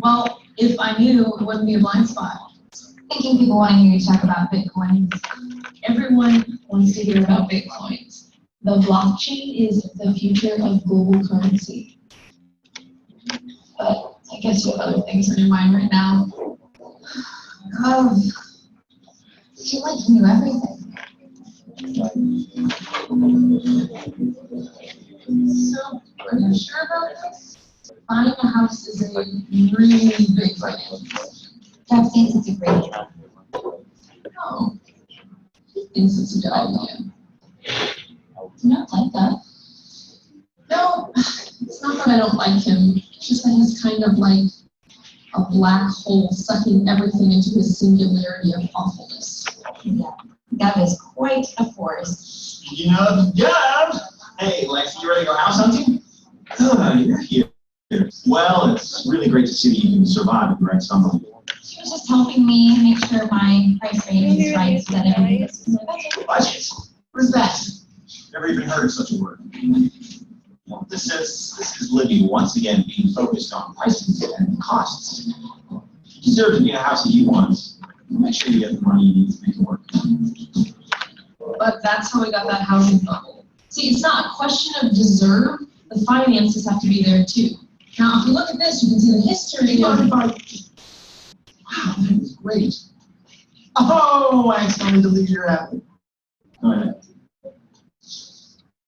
Well, if I knew, it wouldn't be a blind spot. Thinking people want to hear you talk about Bitcoin. Everyone wants to hear about Bitcoins. The blockchain is the future of global currency. But I guess you have other things on your mind right now. Oh, I feel like you knew everything. So, are you sure about this? Buying a house is a really big financial. Jeff thinks it's a great deal. Oh, he thinks it's a good idea. Do you not like that? No, it's not that I don't like him. It's just that he's kind of like a black hole sucking everything into his singularity of awfulness. Yeah, that is quite a force. Speaking of Jeff, hey, Lex, you ready to go house hunting? You're here. Well, it's really great to see that you can survive at the right summer. She was just helping me make sure my price range is right so that everything fits in my budget. Budget? What is that? Never even heard of such a word. Well, this is Libby once again being focused on prices and costs. You deserve to be in a house that you want. Make sure you get the money you need to make it work. But that's how we got that housing bubble. See, it's not a question of deserve. The finances have to be there too. Now, if you look at this, you can see the history of. Wow, that was great. Oh, I accidentally deleted your app. Go ahead.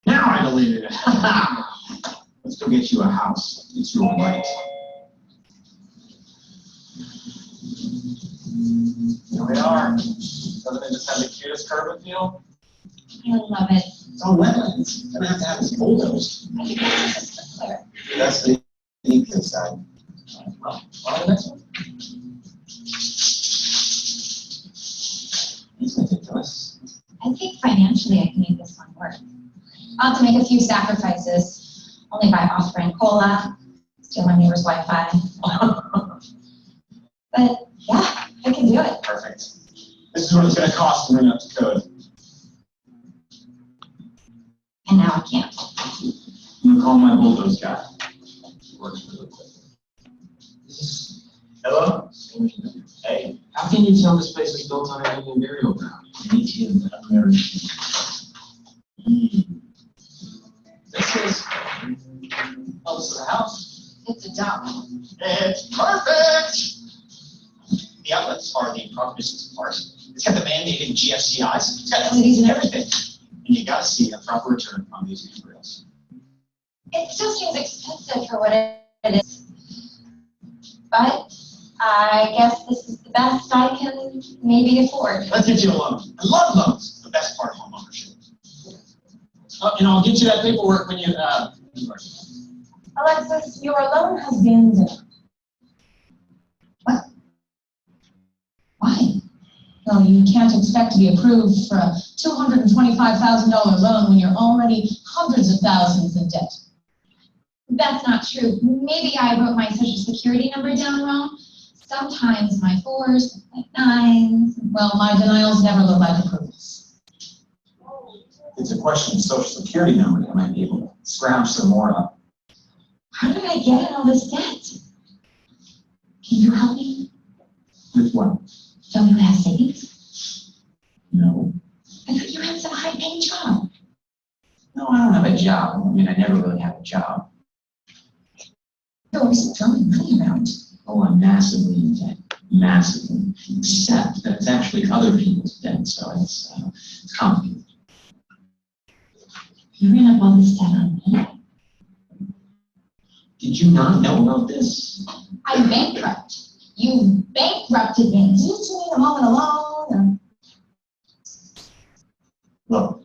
Now I deleted it. Let's go get you a house. It's your right. Here we are. Doesn't it just have the cutest curb appeal? I love it. It's all wetlands. Gonna have to have this bulldozed. I think that's just clear. That's the easier side. Well, on to the next one. It's ridiculous. I think financially I can make this one work. I'll have to make a few sacrifices. Only buy off-brand cola, steal my neighbor's Wi-Fi. But yeah, I can do it. Perfect. This is what it's going to cost to bring up to code. And now I can't. I'm going to call my bulldoze guy. He works really quick. Hello? Hey. How can you tell this place is built on an Indian burial ground? Native American. This is. Oh, this is the house. It's a dump. It's perfect! The outlets are the proper distance apart. It's got the mandated GFCIs. It's got LEDs and everything. And you gotta see a proper return on these materials. It still seems expensive for what it is. But I guess this is the best I can maybe afford. Let's get you a loan. I love loans. The best part of home ownership. And I'll get you that paperwork when you, Alexis, your loan has been denied. What? Why? Well, you can't expect to be approved for a $225,000 loan when you're already hundreds of thousands in debt. That's not true. Maybe I wrote my social security number down wrong. Sometimes my 4s, my 9s. Well, my denials never look like approvals. it's a question of social security number. I might be able to scrounge some more up. How did I get in all this debt? Can you help me? With what? Don't you have savings? No. I thought you had some high-paying job. No, I don't have a job. I mean, I never really had a job. You're always throwing money around. Oh, I'm massively in debt. Massively. Except that it's actually other people's debt, so it's complicated. You ran up all this debt on me. Did you not know about this? I'm bankrupt. You bankrupted me. Do you just need a moment alone? Look,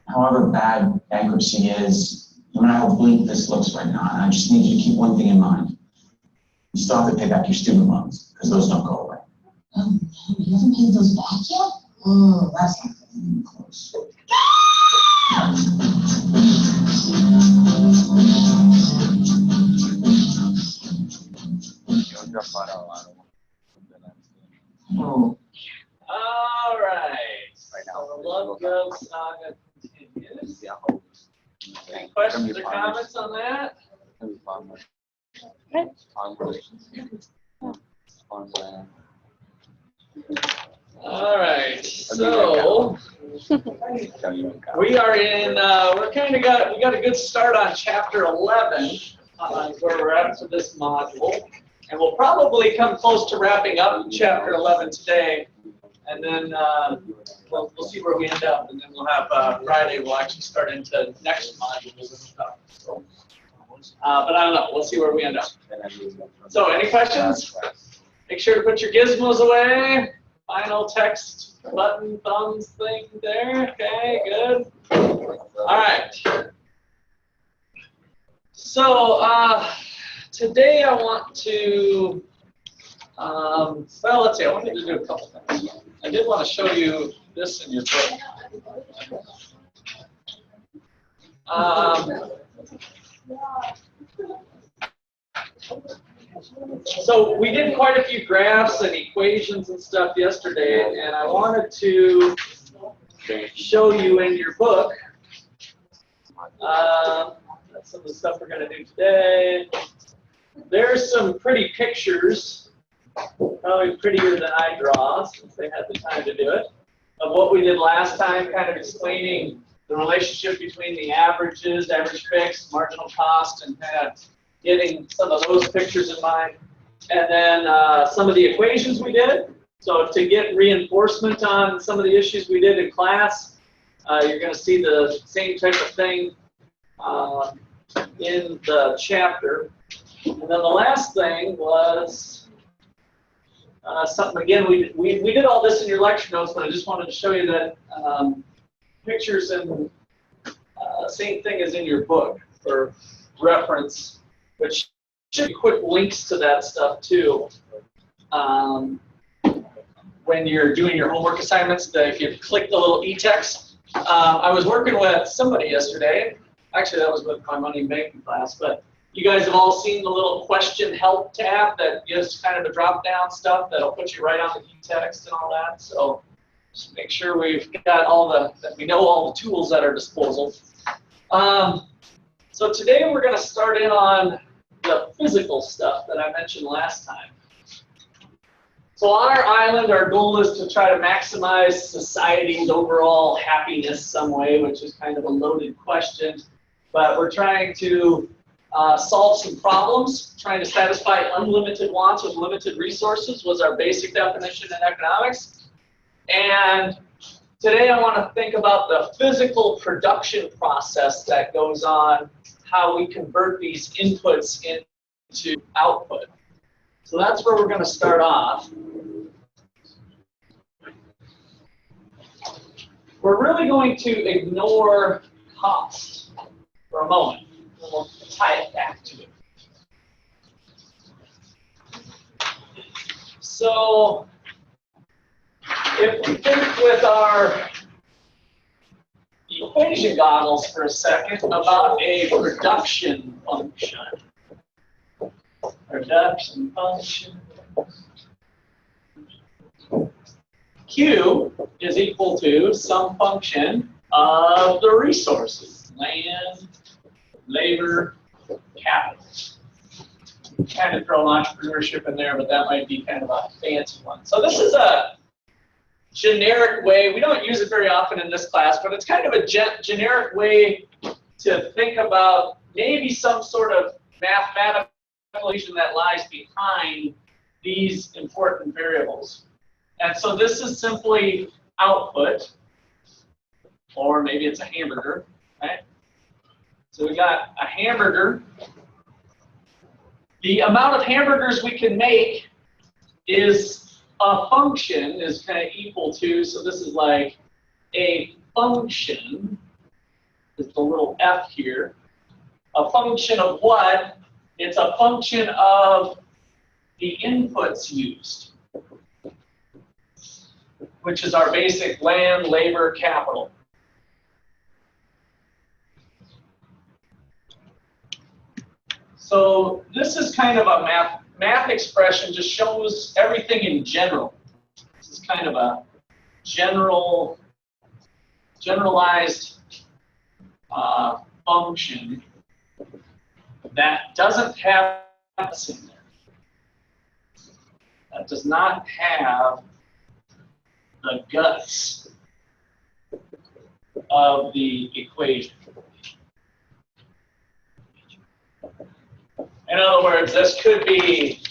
however bad bankruptcy is, no matter how bleak this looks right now, I just need you to keep one thing in mind. You still have to pay back your student loans, because those don't go away. Oh, no, you haven't paid those back yet? Oh, that's not even close. Oh. All right. So the Love Gov saga continues. Any questions or comments on that? All right, so we are in, we got a good start on chapter 11, where we're at for this module. And we'll probably come close to wrapping up chapter 11 today. And then we'll see where we end up. And then we'll have Friday, we'll actually start into next modules and stuff. So, but I don't know, we'll see where we end up. So any questions? Make sure to put your gizmos away. Final text button, thumbs thing there. Okay, good. All right. So today I want to, well, let's see, I wanted to do a couple things. I did want to show you this in your book. So we did quite a few graphs and equations and stuff yesterday, and I wanted to show you in your book some of the stuff we're going to do today. There's some pretty pictures, probably prettier than I draw, since they had the time to do it, of what we did last time, kind of explaining the relationship between the averages, average fixed, marginal cost, and kind of getting some of those pictures in mind. And then some of the equations we did. So to get reinforcement on some of the issues we did in class, you're going to see the same type of thing in the chapter. And then the last thing was something, again, we did all this in your lecture notes, but I just wanted to show you that pictures and same thing as in your book for reference, which should be quick links to that stuff too. When you're doing your homework assignments, if you click the little e-text, I was working with somebody yesterday. Actually, that was with my money and banking class, but you guys have all seen the little question help tab that gives kind of a drop-down stuff that'll put you right on the e-text and all that. So just make sure we've got that we know all the tools at our disposal. So today we're going to start in on the physical stuff that I mentioned last time. So on our island, our goal is to try to maximize society's overall happiness some way, which is kind of a loaded question. But we're trying to solve some problems, trying to satisfy unlimited wants with limited resources was our basic definition in economics. And today I want to think about the physical production process that goes on, how we convert these inputs into output. So that's where we're going to start off. We're really going to ignore cost for a moment, and we'll tie it back to it. So if we think with our equation goggles for a second about a production function. Production function. Q is equal to some function of the resources, land, labor, capital. Kind of throw entrepreneurship in there, but that might be kind of a fancy one. So this is a generic way, we don't use it very often in this class, but it's kind of a generic way to think about maybe some sort of mathematical equation that lies behind these important variables. And so this is simply output, or maybe it's a hamburger, right? So we got a hamburger. The amount of hamburgers we can make is a function is kind of equal to, so this is like a function, it's a little f here, a function of what? It's a function of the inputs used, which is our basic land, labor, capital. So this is kind of a math expression, just shows everything in general. This is kind of a generalized function that doesn't have campus in there. That does not have the guts of the equation. In other words, this could be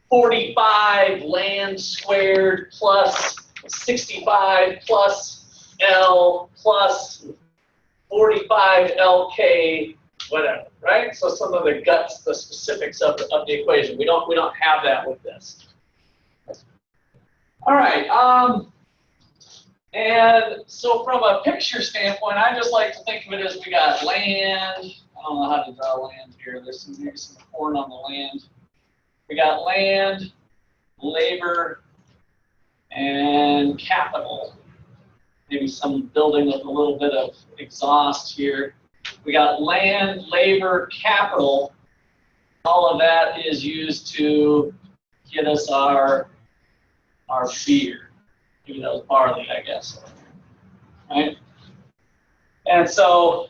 45 land squared plus 65 plus L plus 45 LK, whatever, right? So some of the guts, the specifics of the equation. We don't have that with this. All right. And so from a picture standpoint, I just like to think of it as we got land. I don't know how to draw land here. There's maybe some corn on the land. We got land, labor, and capital. Maybe some building with a little bit of exhaust here. We got land, labor, capital. All of that is used to get us our beer. Maybe that was barley, I guess. Right? And so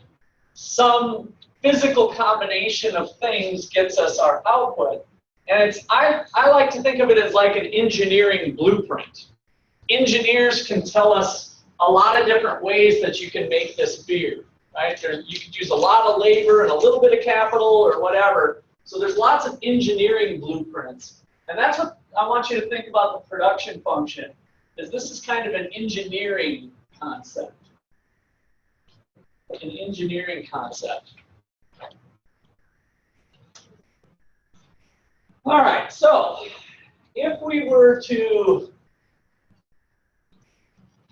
some physical combination of things gets us our output. And I like to think of it as like an engineering blueprint. Engineers can tell us a lot of different ways that you can make this beer, right? You could use a lot of labor and a little bit of capital or whatever. So there's lots of engineering blueprints. And that's what I want you to think about the production function, is this is kind of an engineering concept. An engineering concept. All right, so if we were to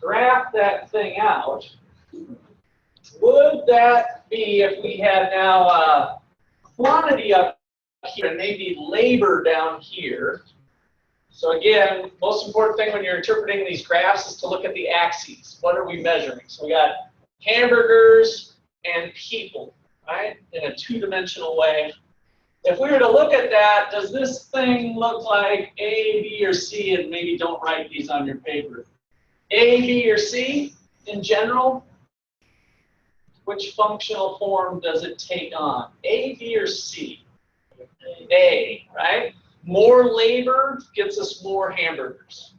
graph that thing out, would that be if we had now a quantity up here and maybe labor down here? So again, most important thing when you're interpreting these graphs is to look at the axes. What are we measuring? So we got hamburgers and people, right, in a two-dimensional way. If we were to look at that, does this thing look like A, B, or C? And maybe don't write these on your paper. A, B, or C in general? Which functional form does it take on? A, B, or C? A, right? More labor gets us more hamburgers.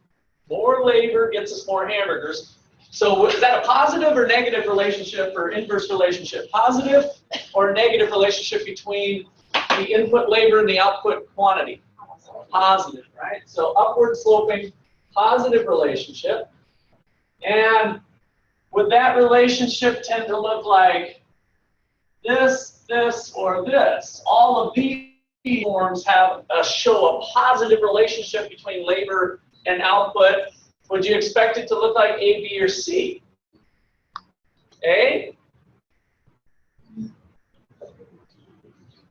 More labor gets us more hamburgers. So is that a positive or negative relationship or inverse relationship? Positive or negative relationship between the input labor and the output quantity? Positive, right? So upward sloping, positive relationship. And would that relationship tend to look like this, this, or this? All of these forms show a positive relationship between labor and output. Would you expect it to look like A, B, or C? A?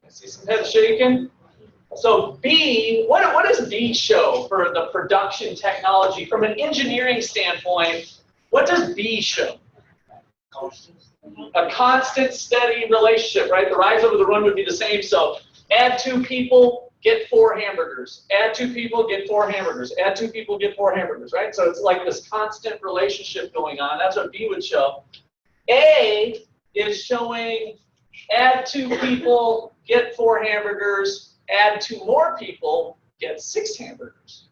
I see some heads shaking. So B, what does B show for the production technology? From an engineering standpoint, what does B show? A constant, steady relationship, right? The rise over the run would be the same. So add 2 people, get 4 hamburgers. Add 2 people, get 4 hamburgers. Add 2 people, get 4 hamburgers, right? So it's like this constant relationship going on. That's what B would show. A is showing add 2 people, get 4 hamburgers. Add 2 more people, get 6 hamburgers.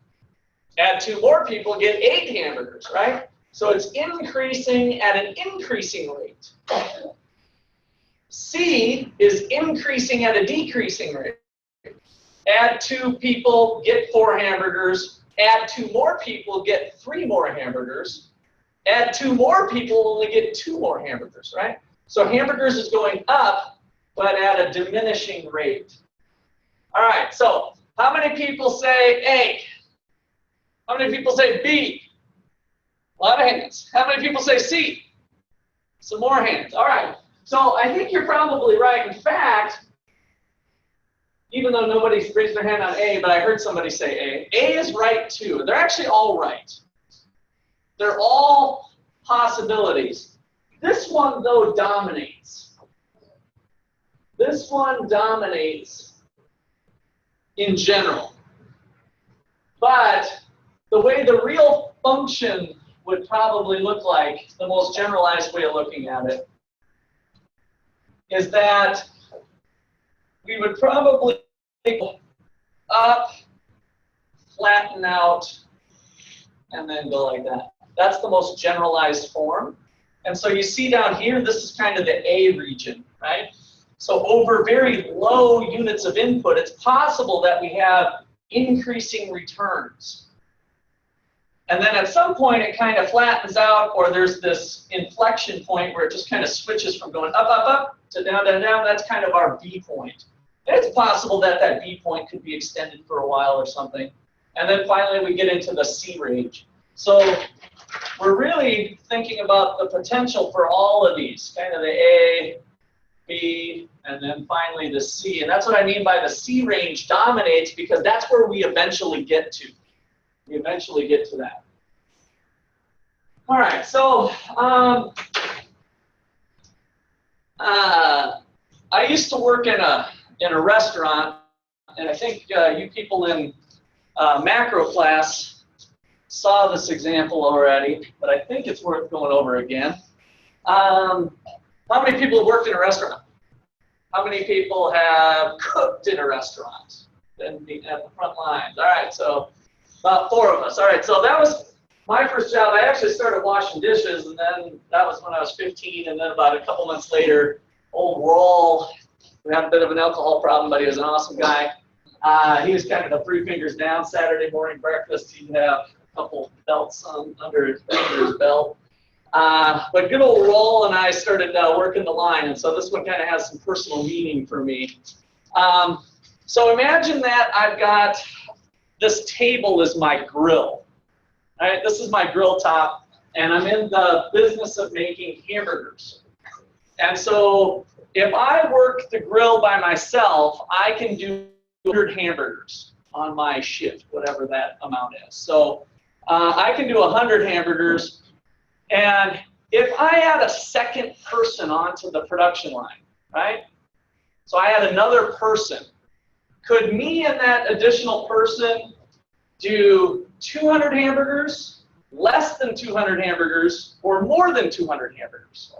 Add 2 more people, get 8 hamburgers, right? So it's increasing at an increasing rate. C is increasing at a decreasing rate. Add 2 people, get 4 hamburgers. Add 2 more people, get 3 more hamburgers. Add 2 more people, only get 2 more hamburgers, right? So hamburgers is going up, but at a diminishing rate. All right, so how many people say A? How many people say B? A lot of hands. How many people say C? Some more hands. All right. So I think you're probably right. In fact, even though nobody's raised their hand on A, but I heard somebody say A. A is right too. They're actually all right. They're all possibilities. This one, though, dominates. This one dominates in general. But the way the real function would probably look like, the most generalized way of looking at it, is that we would probably go up, flatten out, and then go like that. That's the most generalized form. And so you see down here, this is kind of the A region, right? So over very low units of input, it's possible that we have increasing returns. And then at some point, it kind of flattens out, or there's this inflection point where it just kind of switches from going up, up, up, to down, down, down. That's kind of our B point. And it's possible that that B point could be extended for a while or something. And then finally, we get into the C range. So we're really thinking about the potential for all of these, kind of the A, B, and then finally the C. And that's what I mean by the C range dominates, because that's where we eventually get to. We eventually get to that. All right, so I used to work in a restaurant, and I think you people in macro class saw this example already, but I think it's worth going over again. How many people have worked in a restaurant? How many people have cooked in a restaurant? At the front lines. All right, so about 4 of us. All right, so that was my first job. I actually started washing dishes, and then that was when I was 15, and then about a couple months later, old Rawl, we had a bit of an alcohol problem, but he was an awesome guy. He was kind of the 3 fingers down. Saturday morning breakfast, he'd have a couple belts under his belt. But good old Rawl and I started working the line, and so this one kind of has some personal meaning for me. So imagine that I've got this table is my grill. All right, this is my grill top, and I'm in the business of making hamburgers. And so if I work the grill by myself, I can do 100 hamburgers on my shift, whatever that amount is. So I can do 100 hamburgers, and if I add a second person onto the production line, right? So I add another person. Could me and that additional person do 200 hamburgers, less than 200 hamburgers, or more than 200 hamburgers?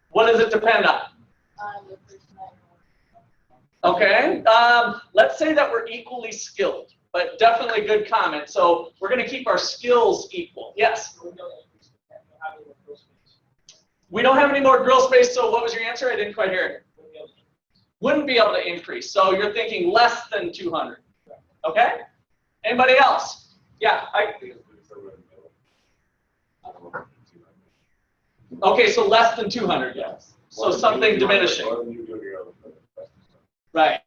What does it depend on? Okay, let's say that we're equally skilled, but definitely a good comment. So we're going to keep our skills equal. Yes? We don't have any more grill space, so what was your answer? I didn't quite hear it. Wouldn't be able to increase. So you're thinking less than 200. Okay? Anybody else? Yeah. Okay, so less than 200. Yes. So something diminishing. Right.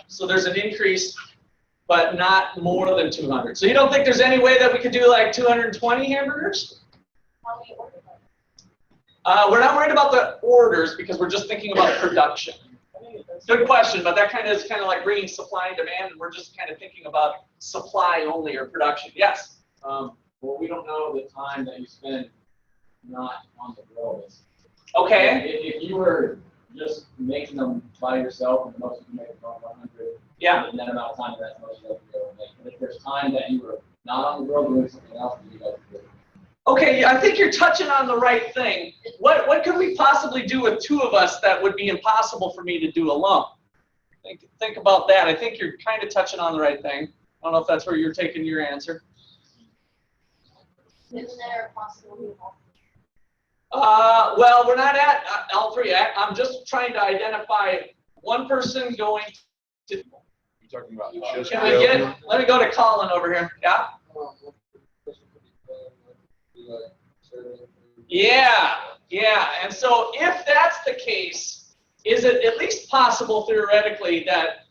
So there's an increase, but not more than 200. So you don't think there's any way that we could do like 220 hamburgers? We're not worried about the orders because we're just thinking about production. Good question, but that kind of is kind of like bringing supply and demand, and we're just kind of thinking about supply only or production. Yes? Well, we don't know the time that you spend not on the grill. Okay. If you were just making them by yourself, and most of you make about 100, yeah. in that amount of time, that's most of you will make. But if there's time that you were not on the grill doing something else, you guys could do it. Okay, I think you're touching on the right thing. What could we possibly do with 2 of us that would be impossible for me to do alone? Think about that. I think you're kind of touching on the right thing. I don't know if that's where you're taking your answer. Isn't there a possibility of Well, we're not at all 3. I'm just trying to identify one person going to. You're talking about just Can I get it? Let me go to Colin over here. Yeah? Yeah. And so if that's the case, is it at least possible theoretically that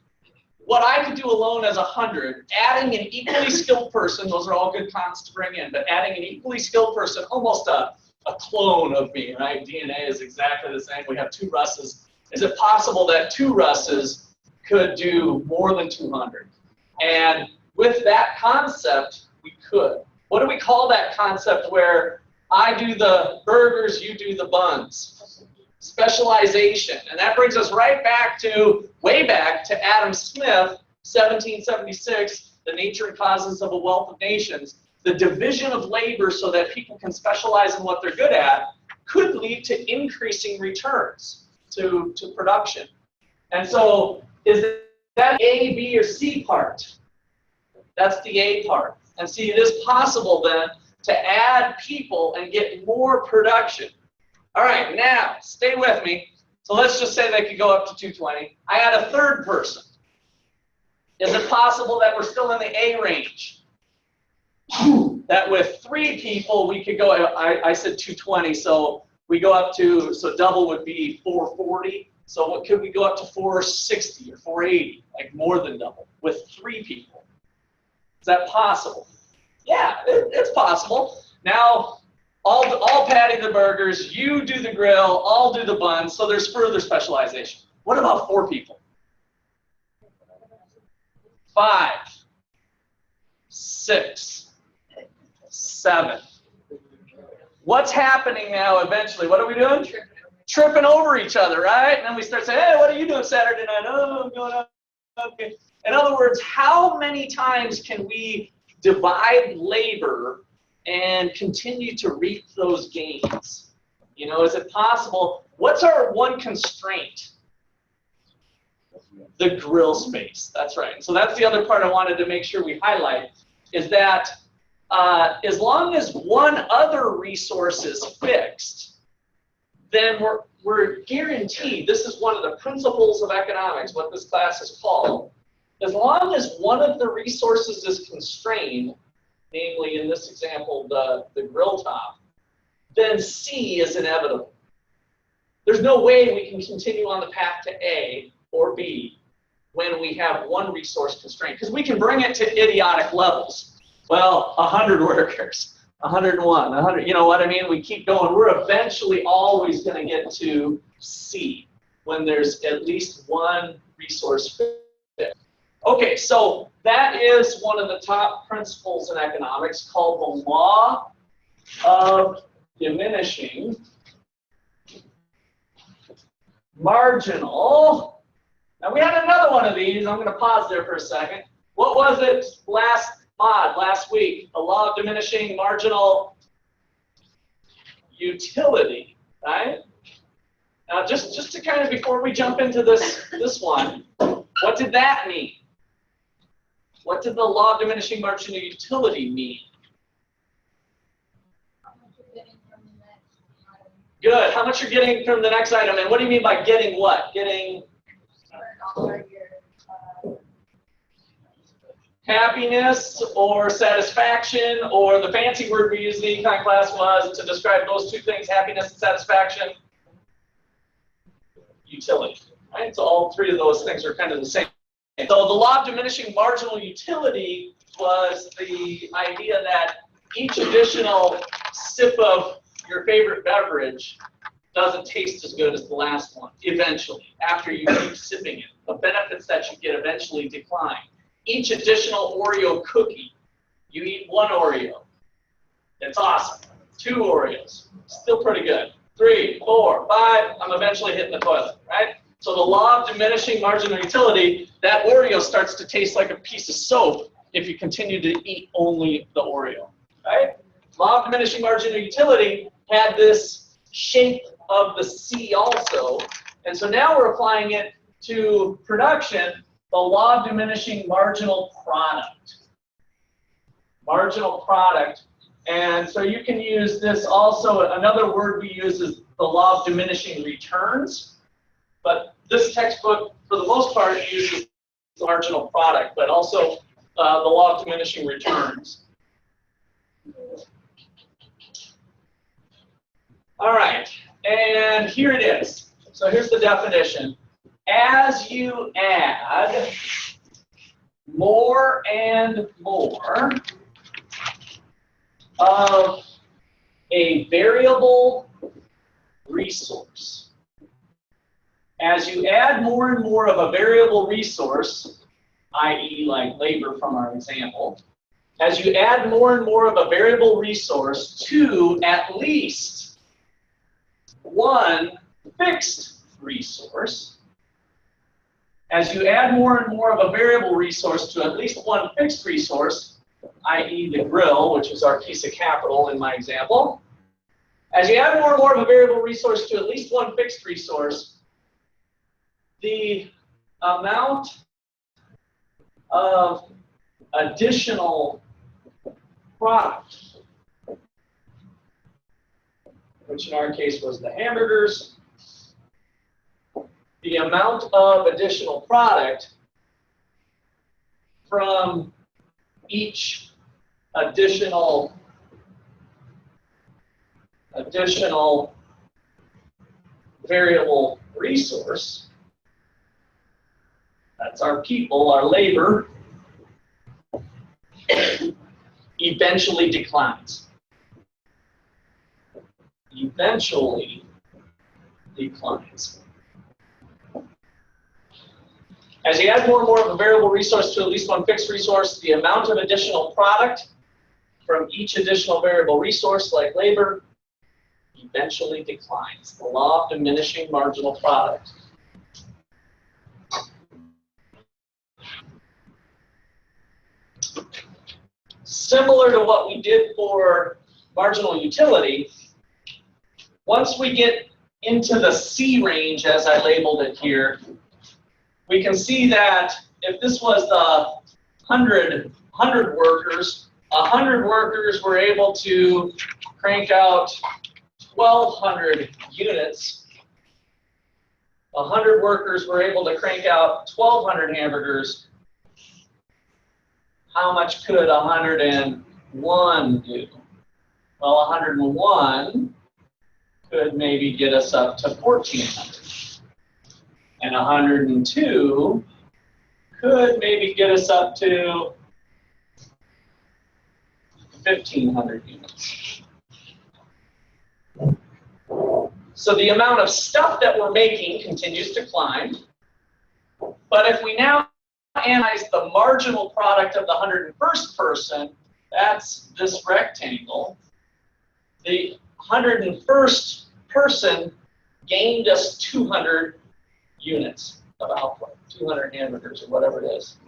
what I could do alone as 100, adding an equally skilled person, those are all good comments to bring in, but adding an equally skilled person, almost a clone of me, right? DNA is exactly the same. We have 2 Russes. Is it possible that 2 Russes could do more than 200? And with that concept, we could. What do we call that concept where I do the burgers, you do the buns? Specialization. And that brings us right back to, way back to Adam Smith, 1776, The Nature and Causes of a Wealth of Nations. The division of labor so that people can specialize in what they're good at could lead to increasing returns to production. And so is That A, B, or C part. That's the A part. And see, it is possible then to add people and get more production. All right, now, stay with me. So let's just say they could go up to 220. I add a third person. Is it possible that we're still in the A range? That with 3 people, we could go, I said 220, so we go up to, so double would be 440. So what could we go up to 460 or 480, like more than double, with 3 people? Is that possible? Yeah, it's possible. Now, all patting the burgers, you do the grill, I'll do the buns, so there's further specialization. What about 4 people? 5, 6, 7. What's happening now eventually? What are we doing? Tripping over each other, right? And then we start saying, hey, what are you doing Saturday night? Oh, I'm going up. Okay. In other words, how many times can we divide labor and continue to reap those gains? You know, is it possible? What's our one constraint? The grill space. That's right. So that's the other part I wanted to make sure we highlight, is that as long as one other resource is fixed, then we're guaranteed, this is one of the principles of economics, what this class is called, as long as one of the resources is constrained, namely in this example, the grill top, then C is inevitable. There's no way we can continue on the path to A or B when we have one resource constraint, because we can bring it to idiotic levels. Well, 100 workers, 101, 100, you know what I mean? We keep going. We're eventually always going to get to C when there's at least one resource fit. Okay, so that is one of the top principles in economics called the law of diminishing marginal. Now we had another one of these. I'm going to pause there for a second. What was it last week? The law of diminishing marginal utility, right? Now just to kind of, before we jump into this one, what did that mean? What did the law of diminishing marginal utility mean? Good. How much you're getting from the next item, and what do you mean by getting what? Getting happiness or satisfaction, or the fancy word we used in the econ class was to describe those 2 things, happiness and satisfaction, utility. Right? So all 3 of those things are kind of the same. So the law of diminishing marginal utility was the idea that each additional sip of your favorite beverage doesn't taste as good as the last one, eventually, after you keep sipping it. The benefits that you get eventually decline. Each additional Oreo cookie, you eat 1 Oreo. It's awesome. 2 Oreos, still pretty good. 3, 4, 5, I'm eventually hitting the toilet, right? So the law of diminishing marginal utility, that Oreo starts to taste like a piece of soap if you continue to eat only the Oreo, right? Law of diminishing marginal utility had this shape of the C also, and so now we're applying it to production, the law of diminishing marginal product. Marginal product, and so you can use this also, another word we use is the law of diminishing returns, but this textbook, for the most part, uses the marginal product, but also the law of diminishing returns. All right, and here it is. So here's the definition. As you add more and more of a variable resource, as you add more and more of a variable resource, i.e. like labor from our example, as you add more and more of a variable resource to at least one fixed resource, as you add more and more of a variable resource to at least one fixed resource, i.e. the grill, which is our piece of capital in my example, as you add more and more of a variable resource to at least one fixed resource, the amount of additional product, which in our case was the hamburgers, the amount of additional product from each additional variable resource, that's our people, our labor, eventually declines. Eventually declines. As you add more and more of a variable resource to at least one fixed resource, the amount of additional product from each additional variable resource, like labor, eventually declines. The law of diminishing marginal product. Similar to what we did for marginal utility, once we get into the C range, as I labeled it here, we can see that if this was the 100 workers, 100 workers were able to crank out 1,200 units. 100 workers were able to crank out 1,200 hamburgers. How much could 101 do? Well, 101 could maybe get us up to 1,400. And 102 could maybe get us up to 1,500 units. So the amount of stuff that we're making continues to climb. But if we now analyze the marginal product of the 101st person, that's this rectangle. The 101st person gained us 200 units of output, 200 hamburgers or whatever it is.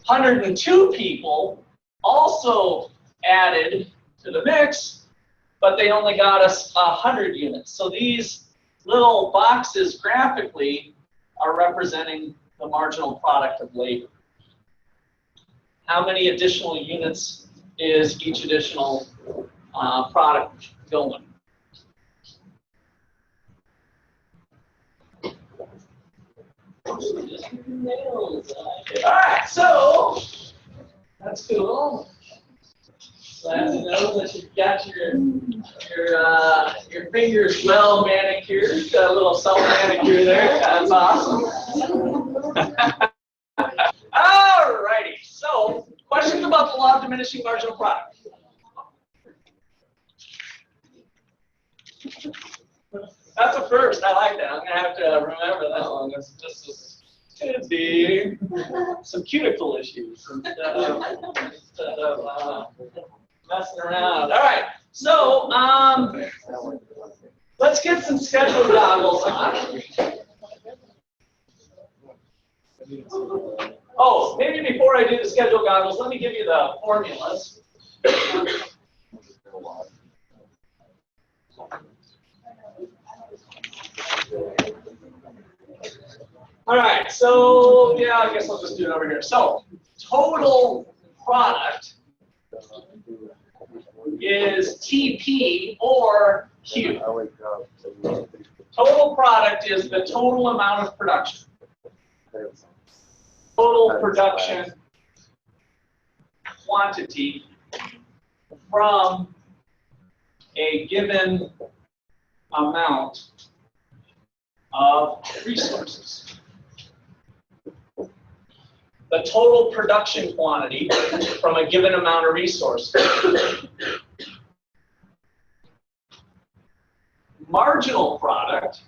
102 people also added to the mix, but they only got us 100 units. So these little boxes graphically are representing the marginal product of labor. How many additional units is each additional product going? All right, so that's cool. Glad to know that you've got your fingers well manicured. Got a little self manicure there. That's awesome. All righty. So, questions about the law of diminishing marginal product? That's a first. I like that. I'm gonna have to remember that one. This could be some cuticle issues instead of messing around. All right. So let's get some schedule goggles on. Oh, maybe before I do the schedule goggles, let me give you the formulas. All right, so yeah, I guess I'll just do it over here. So total product is TP or Q. Total product is the total amount of production. Total production quantity from a given amount of resources. The total production quantity from a given amount of resources. Marginal product,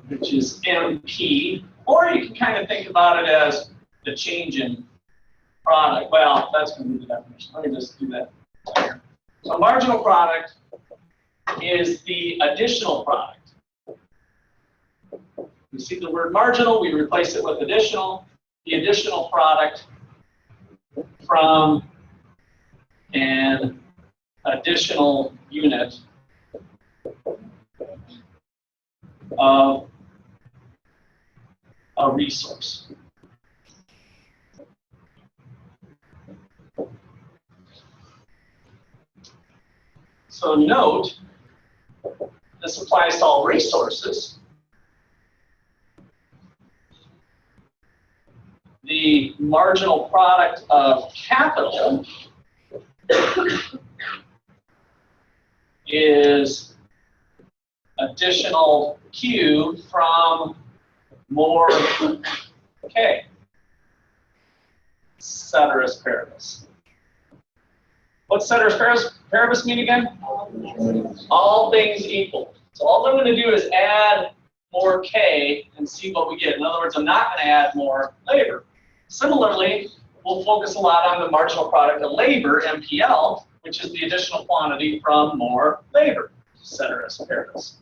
which is MP, or you can kind of think about it as the change in product. Well, that's going to be the definition. Let me just do that. So marginal product is the additional product. We see the word marginal, we replace it with additional. The additional product from an additional unit of a resource. So note, this applies to all resources. The marginal product of capital is additional Q from more K, ceteris paribus. What's ceteris paribus mean again? All things equal. So all I'm going to do is add more K and see what we get. In other words, I'm not going to add more labor. Similarly, we'll focus a lot on the marginal product of labor, MPL, which is the additional quantity from more labor, ceteris paribus,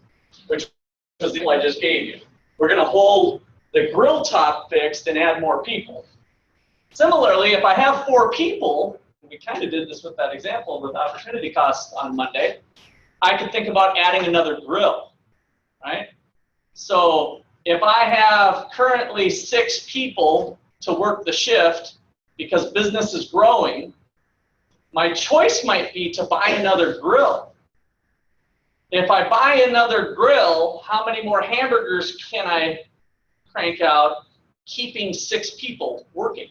which was the one I just gave you. We're going to hold the grill top fixed and add more people. Similarly, if I have 4 people, we kind of did this with that example with opportunity costs on Monday, I could think about adding another grill, right? So if I have currently 6 people to work the shift because business is growing, my choice might be to buy another grill. If I buy another grill, how many more hamburgers can I crank out keeping 6 people working,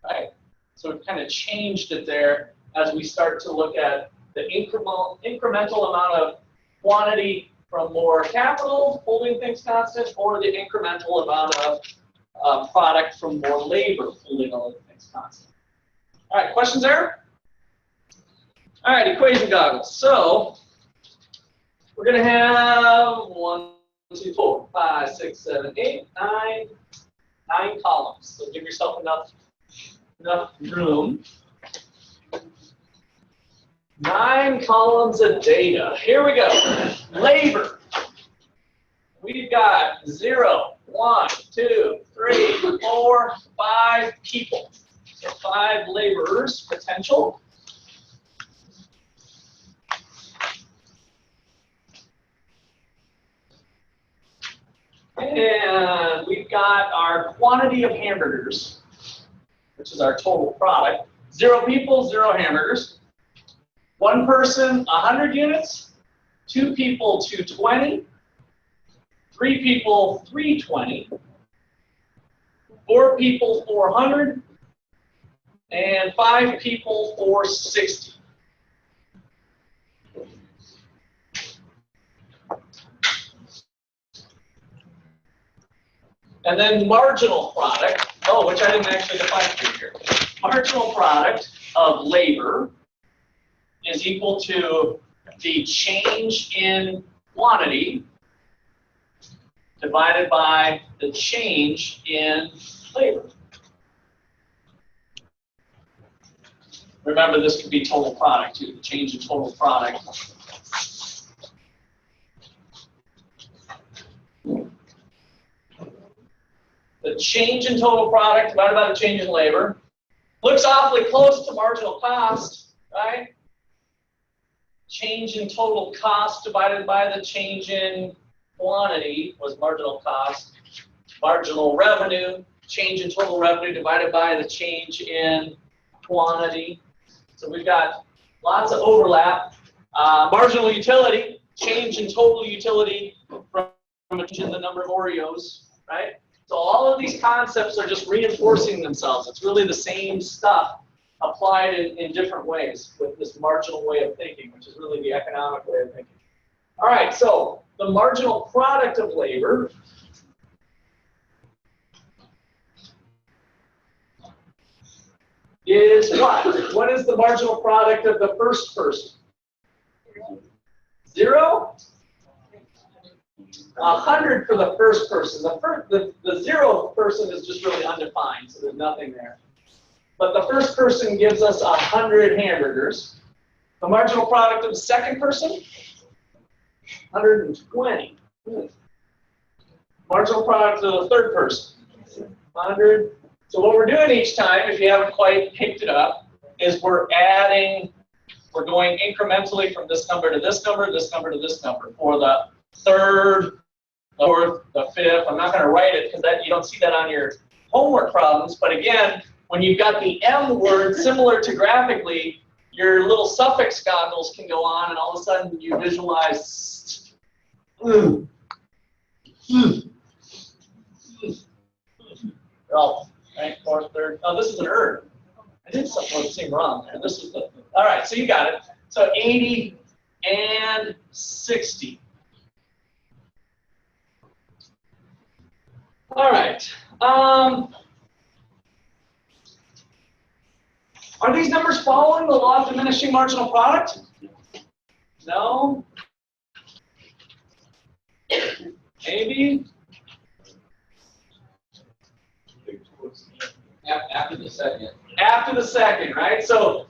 right? So we've kind of changed it there as we start to look at the incremental amount of quantity from more capital, holding things constant, or the incremental amount of product from more labor, holding all things constant. All right, questions there? All right, equation goggles. So we're going to have 1, 2, 4, 5, 6, 7, 8, 9 columns. So give yourself enough room. 9 columns of data. Here we go. Labor. We've got 0, 1, 2, 3, 4, 5 people. So 5 laborers potential. And we've got our quantity of hamburgers, which is our total product. 0 people, 0 hamburgers. 1 person, 100 units. 2 people, 220. 3 people, 320. 4 people, 400. And 5 people, 460. And then marginal product, which I didn't actually define for you here. Marginal product of labor is equal to the change in quantity divided by the change in labor. Remember, this could be total product too, the change in total product. The change in total product divided by the change in labor looks awfully close to marginal cost, right? Change in total cost divided by the change in quantity was marginal cost. Marginal revenue, change in total revenue divided by the change in quantity. So we've got lots of overlap. Marginal utility, change in total utility from a change in the number of Oreos, right? So all of these concepts are just reinforcing themselves. It's really the same stuff applied in different ways with this marginal way of thinking, which is really the economic way of thinking. All right, so the marginal product of labor is what? What is the marginal product of the first person? 0? 100 for the first person. The 0th person is just really undefined, so there's nothing there. But the first person gives us 100 hamburgers. The marginal product of the second person, 120. Marginal product of the third person, 100. So what we're doing each time, if you haven't quite picked it up, is we're going incrementally from this number to this number, this number to this number for the third the fourth, the fifth. I'm not going to write it because you don't see that on your homework problems. But again, when you've got the M word similar to graphically, your little suffix goggles can go on, and all of a sudden you visualize. Oh, right, fourth, third. Oh, this is an er. I did something wrong there. This is the. All right, so you got it. So 80 and 60. All right. Are these numbers following the law of diminishing marginal product? No. Maybe. After the second. After the second, right? So,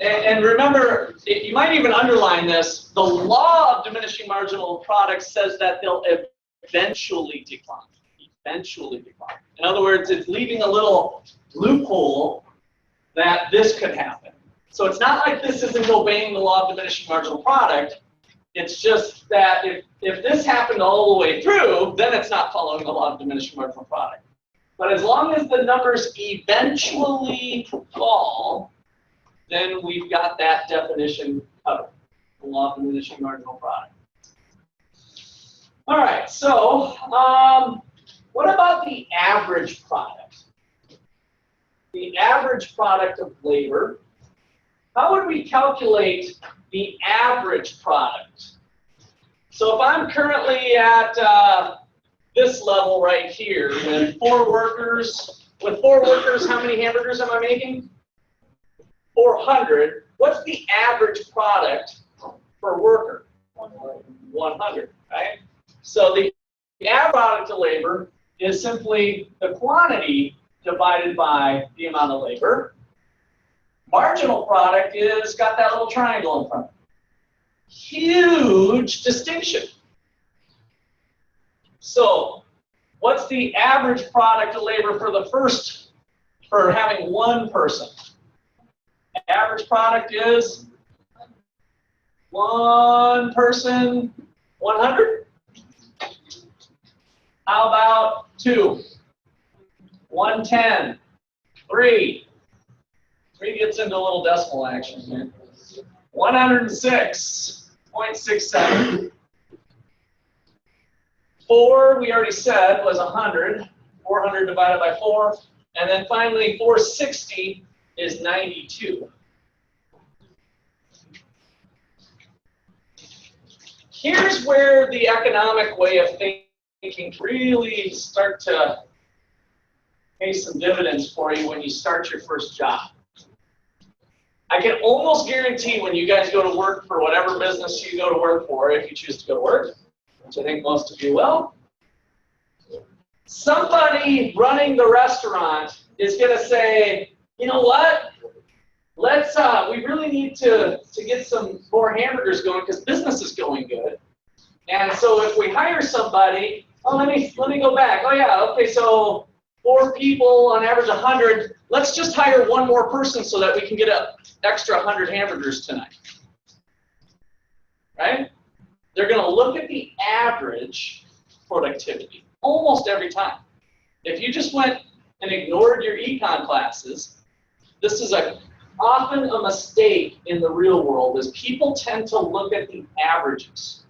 and remember, you might even underline this. The law of diminishing marginal product says that they'll eventually decline. Eventually decline. In other words, it's leaving a little loophole that this could happen. So it's not like this isn't obeying the law of diminishing marginal product. It's just that if this happened all the way through, then it's not following the law of diminishing marginal product. But as long as the numbers eventually fall, then we've got that definition covered, the law of diminishing marginal product. All right, so what about the average product? The average product of labor. How would we calculate the average product? So if I'm currently at this level right here with four workers, how many hamburgers am I making? 400. What's the average product per worker? 100, right? So the average product of labor is simply the quantity divided by the amount of labor. Marginal product is got that little triangle in front of it. Huge distinction. So, what's the average product of labor for having one person? Average product is one person, 100. How about 2? 110. 3. 3 gets into a little decimal action here. 106.67. 4, we already said, was 100. 400 divided by 4. And then finally, 460 is 92. Here's where the economic way of thinking really start to pay some dividends for you when you start your first job. I can almost guarantee when you guys go to work for whatever business you go to work for, if you choose to go to work, which I think most of you will, somebody running the restaurant is going to say, you know what, let's, we really need to get some more hamburgers going because business is going good. And so if we hire somebody, oh, let me go back. Oh yeah, okay, so 4 people on average 100. Let's just hire one more person so that we can get an extra 100 hamburgers tonight. Right? They're going to look at the average productivity almost every time. If you just went and ignored your econ classes, this is often a mistake in the real world, is people tend to look at the averages.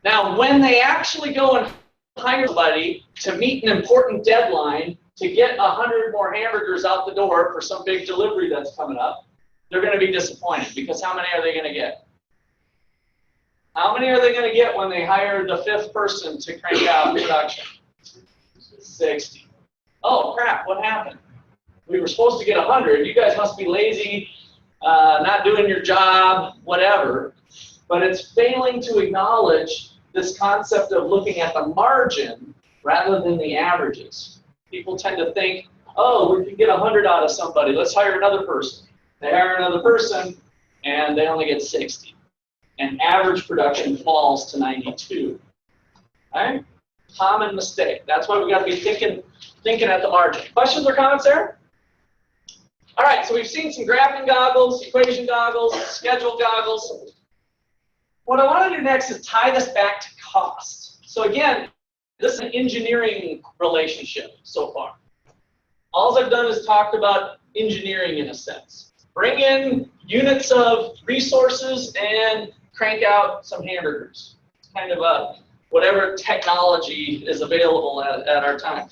Now, when they actually go and hire somebody to meet an important deadline to get 100 more hamburgers out the door for some big delivery that's coming up, they're going to be disappointed because how many are they going to get? How many are they going to get when they hire the 5th person to crank out production? 60. Oh, crap, what happened? We were supposed to get 100. You guys must be lazy, not doing your job, whatever. But it's failing to acknowledge this concept of looking at the margin rather than the averages. People tend to think, oh, we can get 100 out of somebody. Let's hire another person. They hire another person, and they only get 60. And average production falls to 92. Right? Common mistake. That's why we got to be thinking at the margin. Questions or comments there? All right, so we've seen some graphing goggles, equation goggles, schedule goggles. What I want to do next is tie this back to cost. So again, This is an engineering relationship so far. All I've done is talked about engineering in a sense. Bring in units of resources and crank out some hamburgers. It's kind of a whatever technology is available at our time.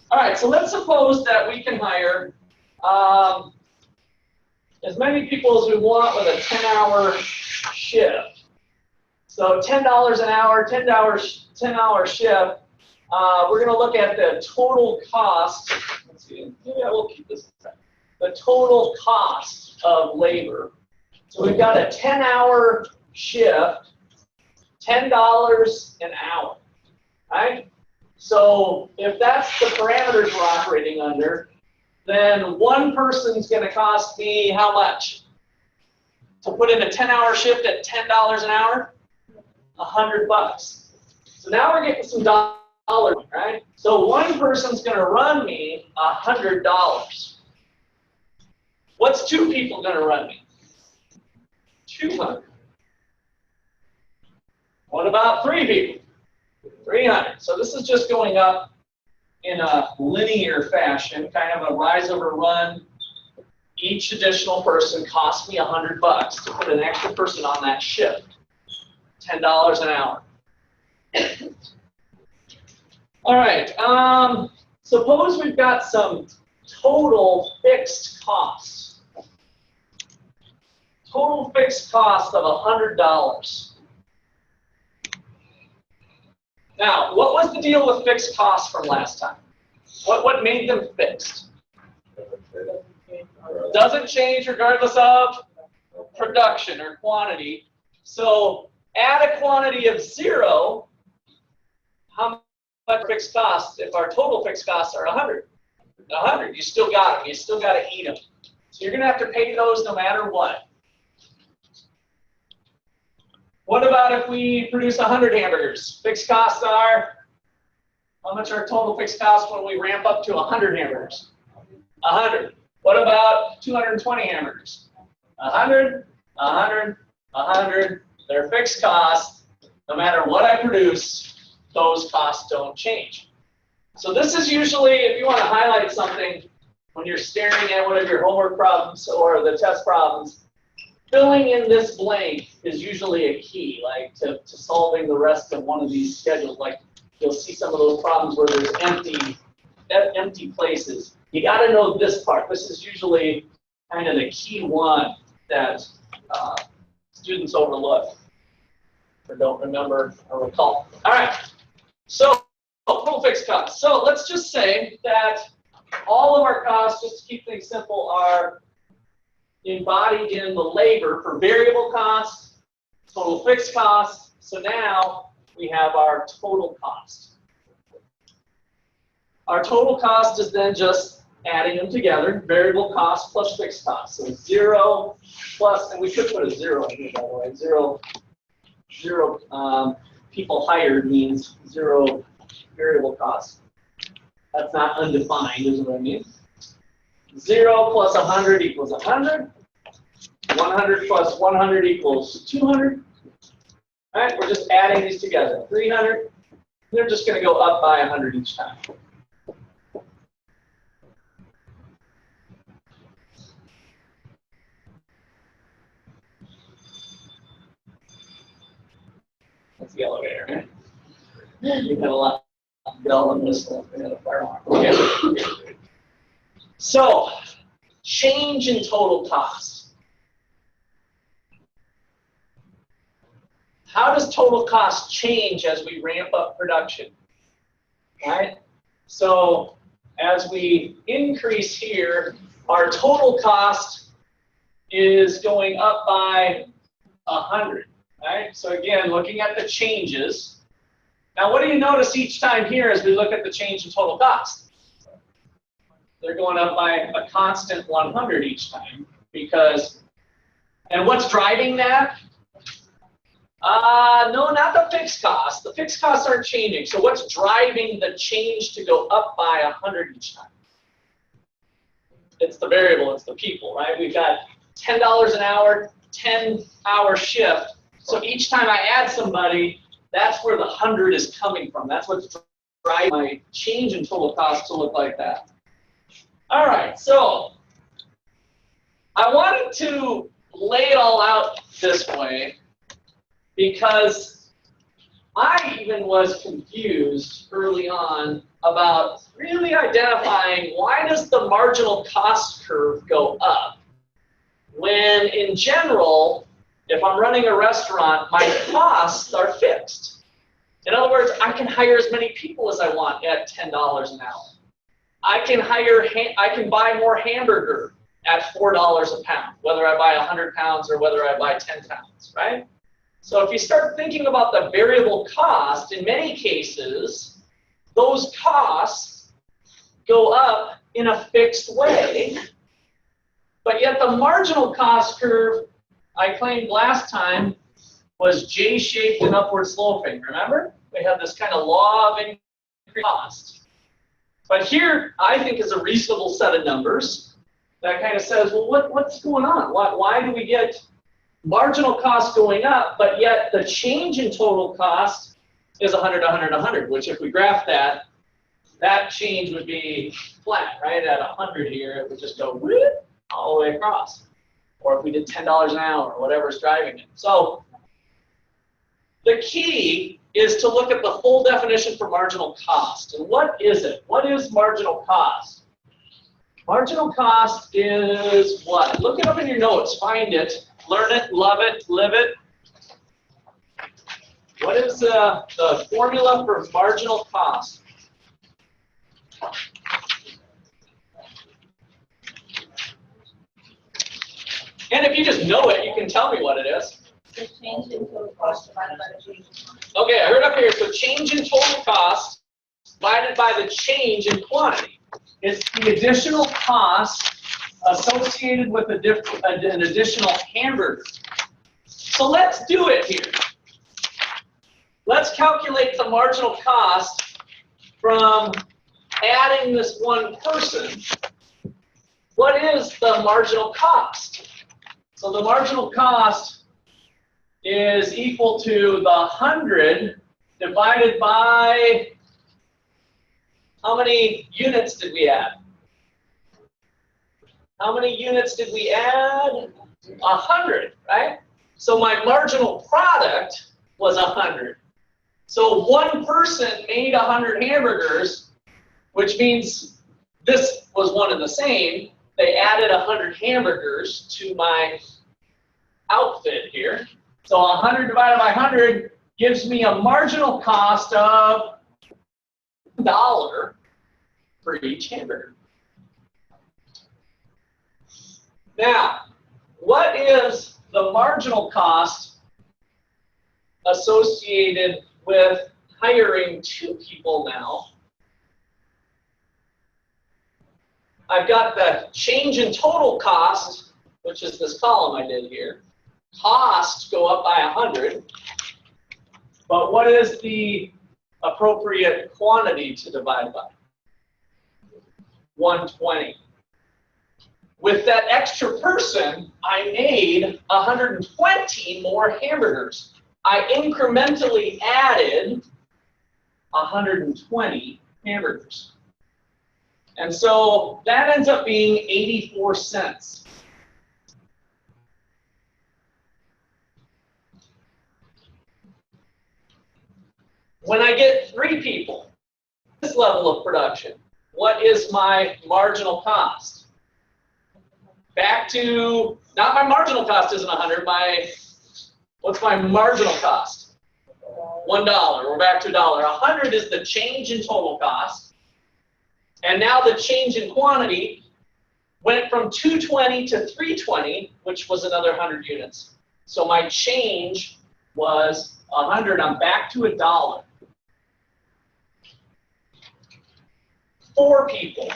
All right, so let's suppose that we can hire as many people as we want with a 10-hour shift. So $10 an hour, 10-hour shift. We're going to look at the total cost. Let's see. Yeah, we'll keep this. The total cost of labor. So we've got a 10-hour shift, $10 an hour, right? So if that's the parameters we're operating under, then one person's going to cost me how much? To put in a 10-hour shift at $10 an hour? $100. So now we're getting some dollars, right? So one person's going to run me $100. What's two people going to run me? 200. What about three people? 300. So this is just going up in a linear fashion, kind of a rise over run. Each additional person costs me $100 to put an extra person on that shift. $10 an hour. All right. Suppose we've got some total fixed costs. Total fixed cost of $100. Now, what was the deal with fixed costs from last time? What made them fixed? Doesn't change regardless of production or quantity. So add a quantity of 0, how much fixed costs if our total fixed costs are 100? 100, you still got them. You still got to eat them. So you're going to have to pay those no matter what. What about if we produce 100 hamburgers? Fixed costs are, how much are total fixed costs when we ramp up to 100 hamburgers? 100. What about 220 hamburgers? 100, 100, 100. They're fixed costs. No matter what I produce, those costs don't change. So this is usually, if you want to highlight something when you're staring at one of your homework problems or the test problems, filling in this blank is usually a key, like to solving the rest of one of these schedules. Like you'll see some of those problems where there's empty places. You got to know this part. This is usually kind of the key one that students overlook or don't remember or recall. All right, so total fixed costs. So let's just say that all of our costs, just to keep things simple, are embodied in the labor for variable costs, total fixed costs. So now we have our total cost. Our total cost is then just adding them together, variable cost plus fixed cost. So 0 plus, and we could put a 0 in here, by the way. Zero people hired means 0 variable cost. That's not undefined, is what I mean. 0 plus 100 equals 100. 100 plus 100 equals 200. All right, we're just adding these together. 300. They're just going to go up by 100 each time. That's the elevator, right? We've had a lot of bell and whistle. We had a fire alarm. Okay. So, change in total cost. How does total cost change as we ramp up production? Right? So, as we increase here, our total cost is going up by 100. Right? So again, looking at the changes. Now, what do you notice each time here as we look at the change in total cost? They're going up by a constant 100 each time because, and what's driving that? No, not the fixed costs. The fixed costs aren't changing. So what's driving the change to go up by 100 each time? It's the variable, it's the people, right? We've got $10 an hour, 10-hour shift. So each time I add somebody, that's where the 100 is coming from. That's what's right, my change in total cost to look like that. All right, so I wanted to lay it all out this way because I even was confused early on about really identifying why does the marginal cost curve go up when in general, if I'm running a restaurant, my costs are fixed. In other words, I can hire as many people as I want at $10 an hour. I can buy more hamburger at $4 a pound, whether I buy 100 pounds or whether I buy 10 pounds, right? So if you start thinking about the variable cost, in many cases, those costs go up in a fixed way, but yet the marginal cost curve, I claimed last time, was J-shaped and upward sloping, remember? We had this kind of law of increased cost. But here, I think, is a reasonable set of numbers that kind of says, well, what's going on? Why do we get marginal cost going up, but yet the change in total cost is 100, 100, 100, which if we graph that, that change would be flat, right? At 100 here, it would just go whoop, all the way across. Or if we did $10 an hour, or whatever's driving it. So the key is to look at the full definition for marginal cost. And what is it? What is marginal cost? Marginal cost is what? Look it up in your notes, find it, learn it, love it, live it. What is the formula for marginal cost? And if you just know it, you can tell me what it is. The change in total cost divided by the change. Okay, I heard up here, so change in total cost divided by the change in quantity. It's the additional cost associated with an additional hamburger. So let's do it here. Let's calculate the marginal cost from adding this one person. What is the marginal cost? So the marginal cost is equal to the 100 divided by, how many units did we add? How many units did we add? 100, right? So my marginal product was 100. So one person made 100 hamburgers, which means this was one and the same. They added 100 hamburgers to my outfit here. So 100 divided by 100 gives me a marginal cost of $1 for each hamburger. Now, what is the marginal cost associated with hiring 2 people now? I've got the change in total cost, which is this column I did here. Costs go up by 100. But what is the appropriate quantity to divide by? 120. With that extra person, I made 120 more hamburgers. I incrementally added 120 hamburgers. And so that ends up being 84 cents. When I get 3 people, this level of production, what is my marginal cost? Back to, not my marginal cost isn't 100, what's my marginal cost? $1, we're back to $1. 100 is the change in total cost. And now the change in quantity went from 220 to 320, which was another 100 units. So my change was 100, I'm back to $1. 4 people,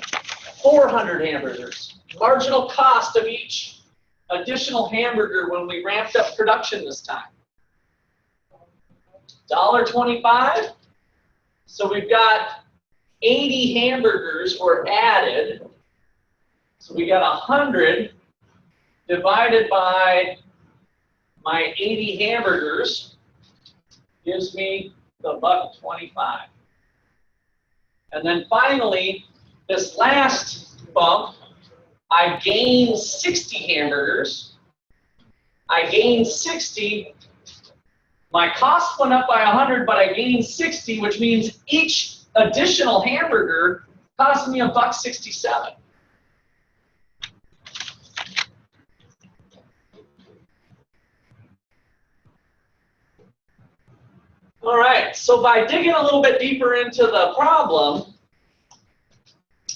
400 hamburgers. Marginal cost of each additional hamburger when we ramped up production this time. $1.25. So we've got 80 hamburgers were added. So we got 100 divided by my 80 hamburgers gives me the $1.25. And then finally, this last bump, I gained 60 hamburgers. I gained 60. My cost went up by 100, but I gained 60, which means each additional hamburger cost me $1.67. All right, so by digging a little bit deeper into the problem,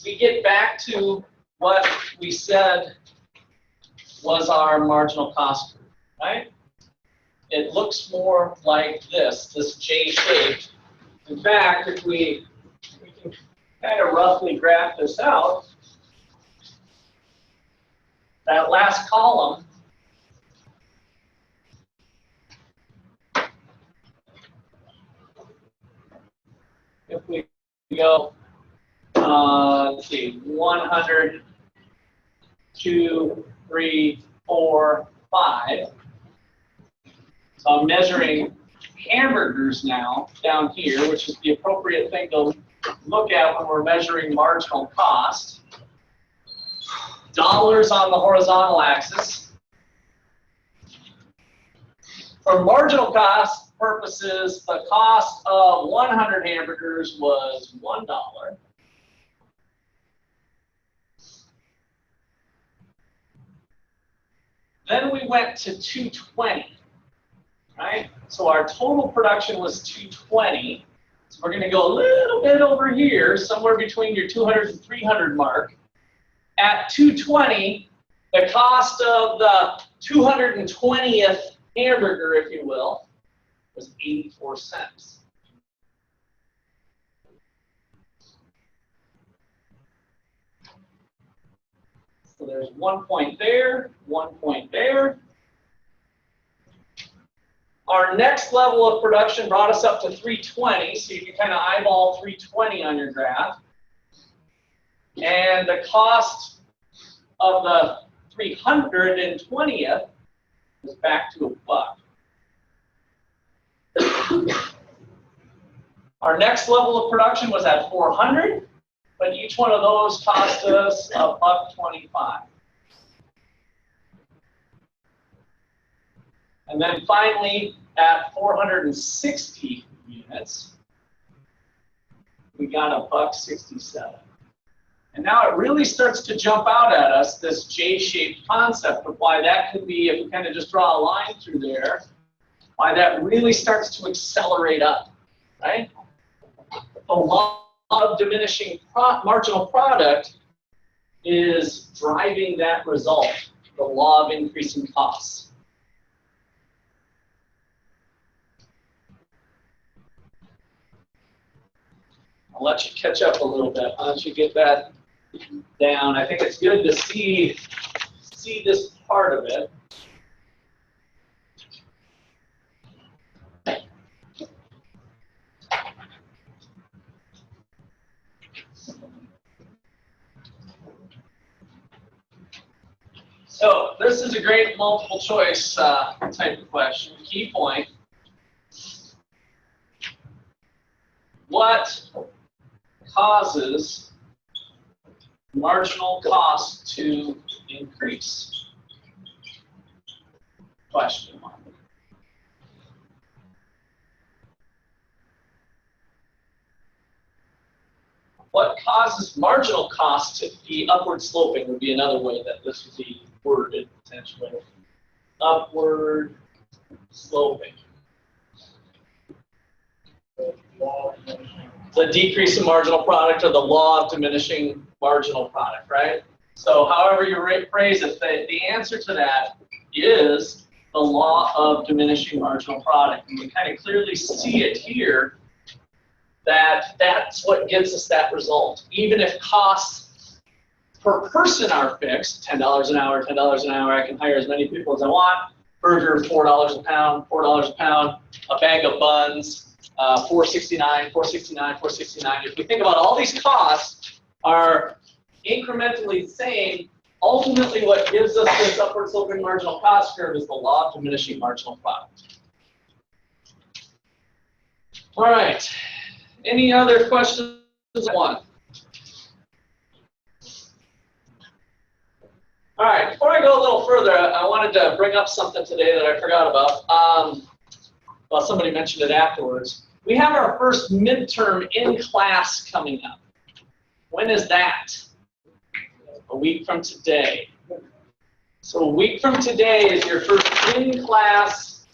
we get back to what we said was our marginal cost curve, right? It looks more like this J-shaped. In fact, if we can kind of roughly graph this out, that last column if we go, let's see, 100, 2, 3, 4, 5. So I'm measuring hamburgers now down here, which is the appropriate thing to look at when we're measuring marginal cost. Dollars on the horizontal axis. For marginal cost purposes, the cost of 100 hamburgers was $1. Then we went to 220, right? So our total production was 220. So we're going to go a little bit over here, somewhere between your 200 and 300 mark. At 220, the cost of the 220th hamburger, if you will, was 84 cents. So there's 1 point there, 1 point there. Our next level of production brought us up to 320, so you can kind of eyeball 320 on your graph. And the cost of the 320th is back to $1. Our next level of production was at 400, but each one of those cost us $1.25. And then finally, at 460 units, we got $1.67. And now it really starts to jump out at us, this J-shaped concept of why that could be, if we kind of just draw a line through there, why that really starts to accelerate up, right? The law of diminishing marginal product is driving that result, the law of increasing costs. I'll let you catch up a little bit. Why don't you get that down? I think it's good to see this part of it. So this is a great multiple choice type of question. Key point. What causes marginal cost to increase? Question mark. What causes marginal cost to be upward sloping would be another way that this would be worded potentially. Upward sloping. The decrease in marginal product or the law of diminishing marginal product, right? So however you phrase it, the answer to that is the law of diminishing marginal product. And we kind of clearly see it here that that's what gives us that result. Even if costs per person are fixed, $10 an hour, $10 an hour, I can hire as many people as I want. Burger, $4 a pound, $4 a pound. A bag of buns, $4.69, $4.69, $4.69. If we think about all these costs are incrementally the same, ultimately what gives us this upward sloping marginal cost curve is the law of diminishing marginal product. All right. Any other questions one. All right, before I go a little further, I wanted to bring up something today that I forgot about. Well, somebody mentioned it afterwards. We have our first midterm in class coming up. When is that? A week from today. So a week from today is your first in-class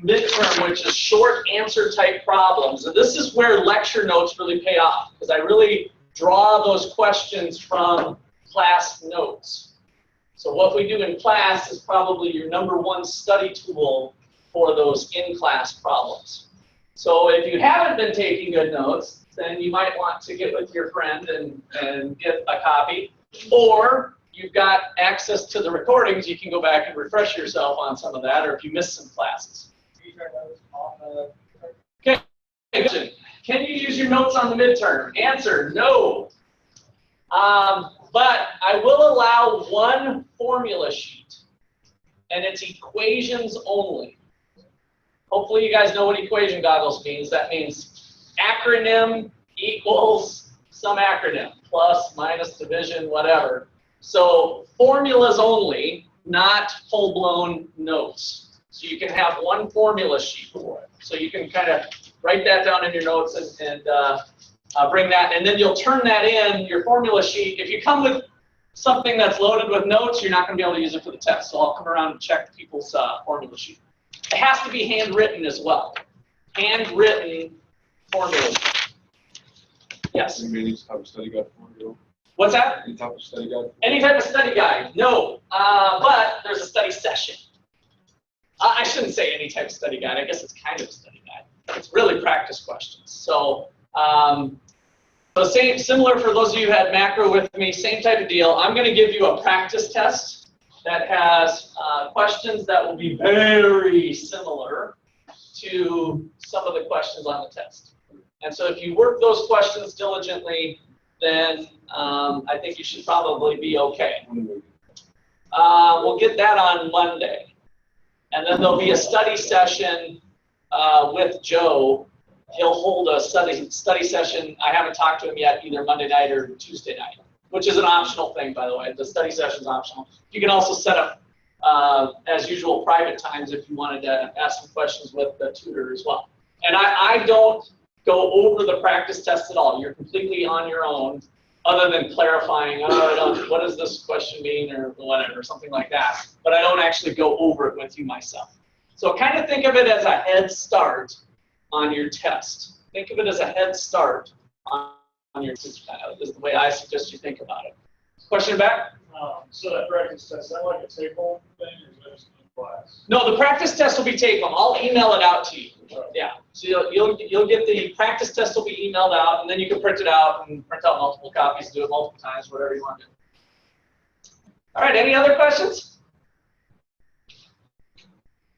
midterm, which is short answer type problems. And this is where lecture notes really pay off, because I really draw those questions from class notes. So what we do in class is probably your #1 study tool for those in-class problems. So if you haven't been taking good notes, then you might want to get with your friend and get a copy. Or you've got access to the recordings, you can go back and refresh yourself on some of that, or if you missed some classes. Okay, can you use your notes on the midterm? Answer, no. But I will allow one formula sheet, and it's equations only. Hopefully you guys know what equation goggles means. That means acronym equals some acronym, plus, minus, division, whatever. So formulas only, not full-blown notes. So you can have one formula sheet for it. So you can kind of write that down in your notes and bring that, and then you'll turn that in, your formula sheet. If you come with something that's loaded with notes, you're not going to be able to use it for the test. So I'll come around and check people's formula sheet. It has to be handwritten as well. Handwritten formula sheet. Yes? Any type of study guide for you? What's that? Any type of study guide? Any type of study guide? No. But there's a study session. I shouldn't say any type of study guide. I guess it's kind of a study guide. It's really practice questions. So, similar for those of you who had macro with me, same type of deal. I'm going to give you a practice test that has questions that will be very similar to some of the questions on the test. And so if you work those questions diligently, then I think you should probably be okay. We'll get that on Monday. And then there'll be a study session with Joe. He'll hold a study session. I haven't talked to him yet, either Monday night or Tuesday night, which is an optional thing, by the way. The study session is optional. You can also set up, as usual, private times if you wanted to ask some questions with the tutor as well. And I don't go over the practice test at all. You're completely on your own, other than clarifying, what does this question mean, or whatever, something like that. But I don't actually go over it with you myself. So kind of think of it as a head start on your test. Think of it as a head start on your test. Is the way I suggest you think about it. Question back? So that practice test, is that like a take-home thing, or is that just in class? No, the practice test will be take-home. I'll email it out to you. Yeah, so you'll get the practice test will be emailed out, and then you can print it out and print out multiple copies, do it multiple times, whatever you want to do. All right, any other questions?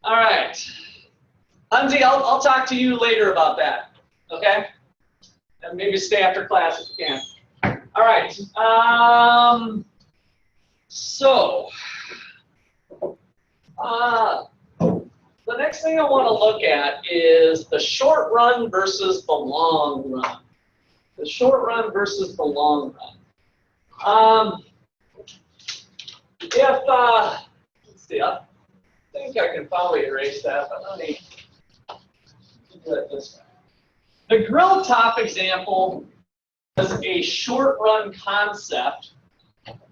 All right. Hunzi, I'll talk to you later about that, okay? And maybe stay after class if you can. All right. The next thing I want to look at is the short run versus the long run. The short run versus the long run. Let's see, I think I can probably erase that, but let me do it this way. The grill top example is a short run concept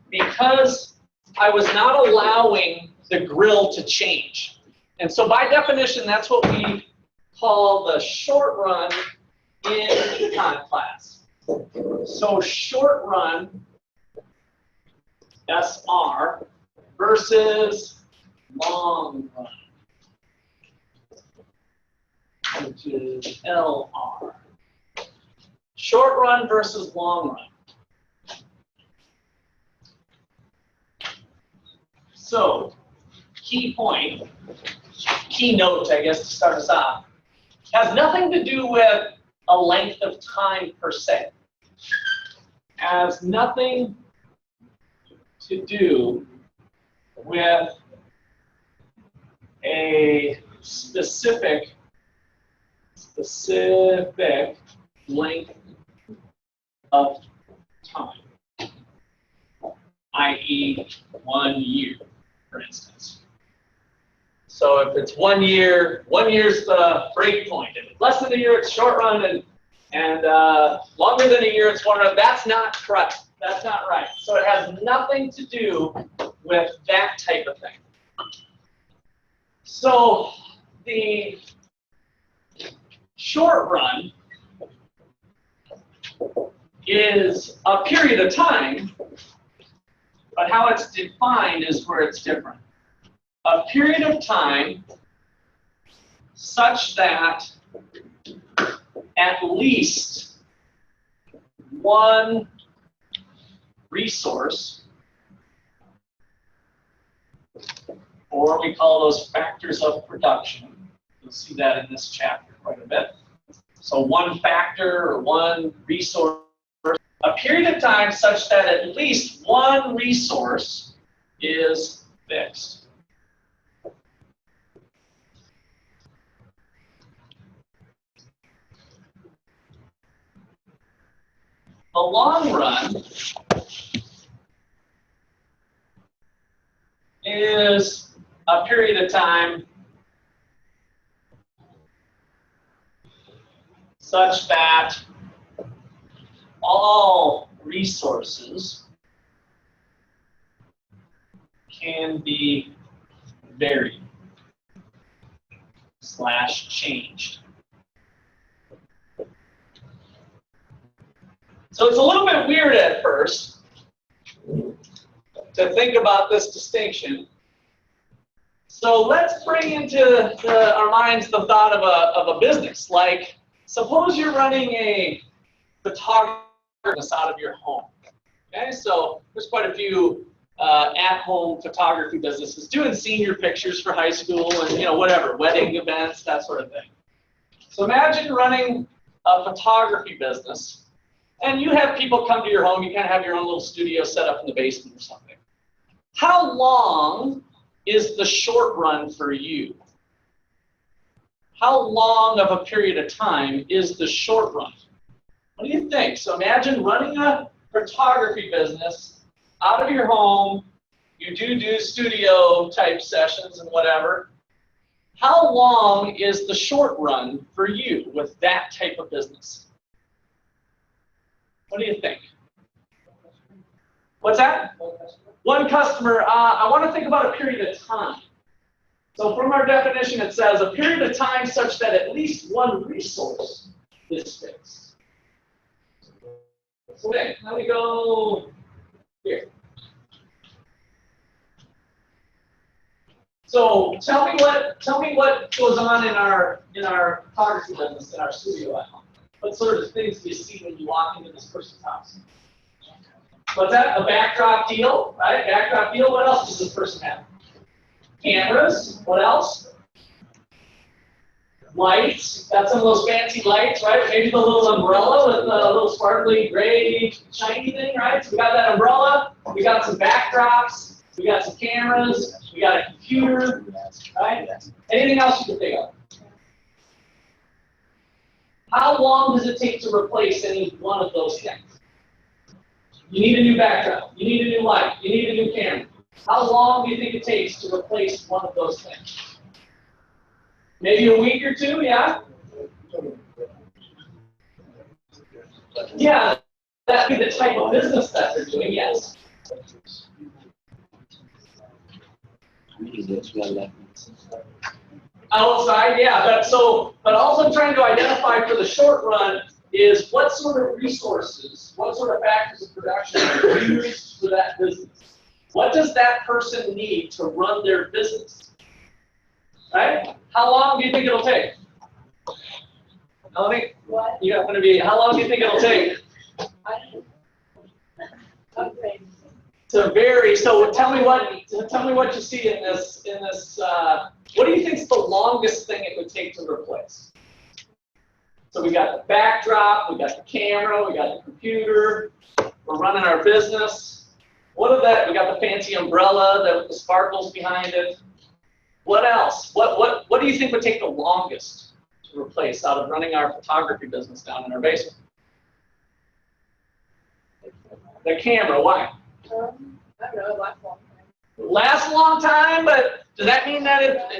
because I was not allowing the grill to change. And so by definition, that's what we call the short run in econ class. So short run, SR, versus long run, which is LR. Short run versus long run. So, key point, key note, I guess, to start us off, has nothing to do with a length of time per se. Has nothing to do with a specific length of time, i.e. 1 year, for instance. So if it's 1 year, 1 year's the break point. If it's less than a year, it's short run, and longer than a year, it's one run. That's not correct. That's not right. So it has nothing to do with that type of thing. So the short run is a period of time, but how it's defined is where it's different. A period of time such that at least one resource, or we call those factors of production. You'll see that in this chapter quite a bit. So one factor or one resource, a period of time such that at least one resource is fixed. The long run is a period of time such that all resources can be varied / changed. So it's a little bit weird at first to think about this distinction. So let's bring into our minds the thought of a business. Like, suppose you're running a photography business out of your home. Okay, so there's quite a few at-home photography businesses doing senior pictures for high school and whatever, wedding events, that sort of thing. So imagine running a photography business, and you have people come to your home. You kind of have your own little studio set up in the basement or something. How long is the short run for you? How long of a period of time is the short run? What do you think? So imagine running a photography business out of your home. You do studio type sessions and whatever. How long is the short run for you with that type of business? What do you think? What's that? One customer. I want to think about a period of time. So from our definition, it says a period of time such that at least one resource is fixed. So okay, now we go here. So tell me what goes on in our photography business, in our studio at home. What sort of things do you see when you walk into this person's house? What's that? A backdrop deal, right? Backdrop deal. What else does this person have? Cameras. What else? Lights. Got some of those fancy lights, right? Maybe the little umbrella with the little sparkly gray shiny thing, right? So we got that umbrella. We got some backdrops. We got some cameras. We got a computer, right? Anything else you can think of? How long does it take to replace any one of those things? You need a new backdrop. You need a new light. You need a new camera. How long do you think it takes to replace one of those things? Maybe a week or two, yeah? Yeah, that'd be the type of business that they're doing, yes. Outside, yeah, but also I'm trying to identify for the short run is what sort of resources, what sort of factors of production are used for that business. What does that person need to run their business? Right? How long do you think it'll take? How long do you think it'll take? To vary. So tell me what you see in this. What do you think is the longest thing it would take to replace? So we got the backdrop, we got the camera, we got the computer. We're running our business. What of that? We got the fancy umbrella with the sparkles behind it. What else? What do you think would take the longest to replace out of running our photography business down in our basement? The camera, why? I don't know, it lasts a long time. Lasts a long time, but does that mean that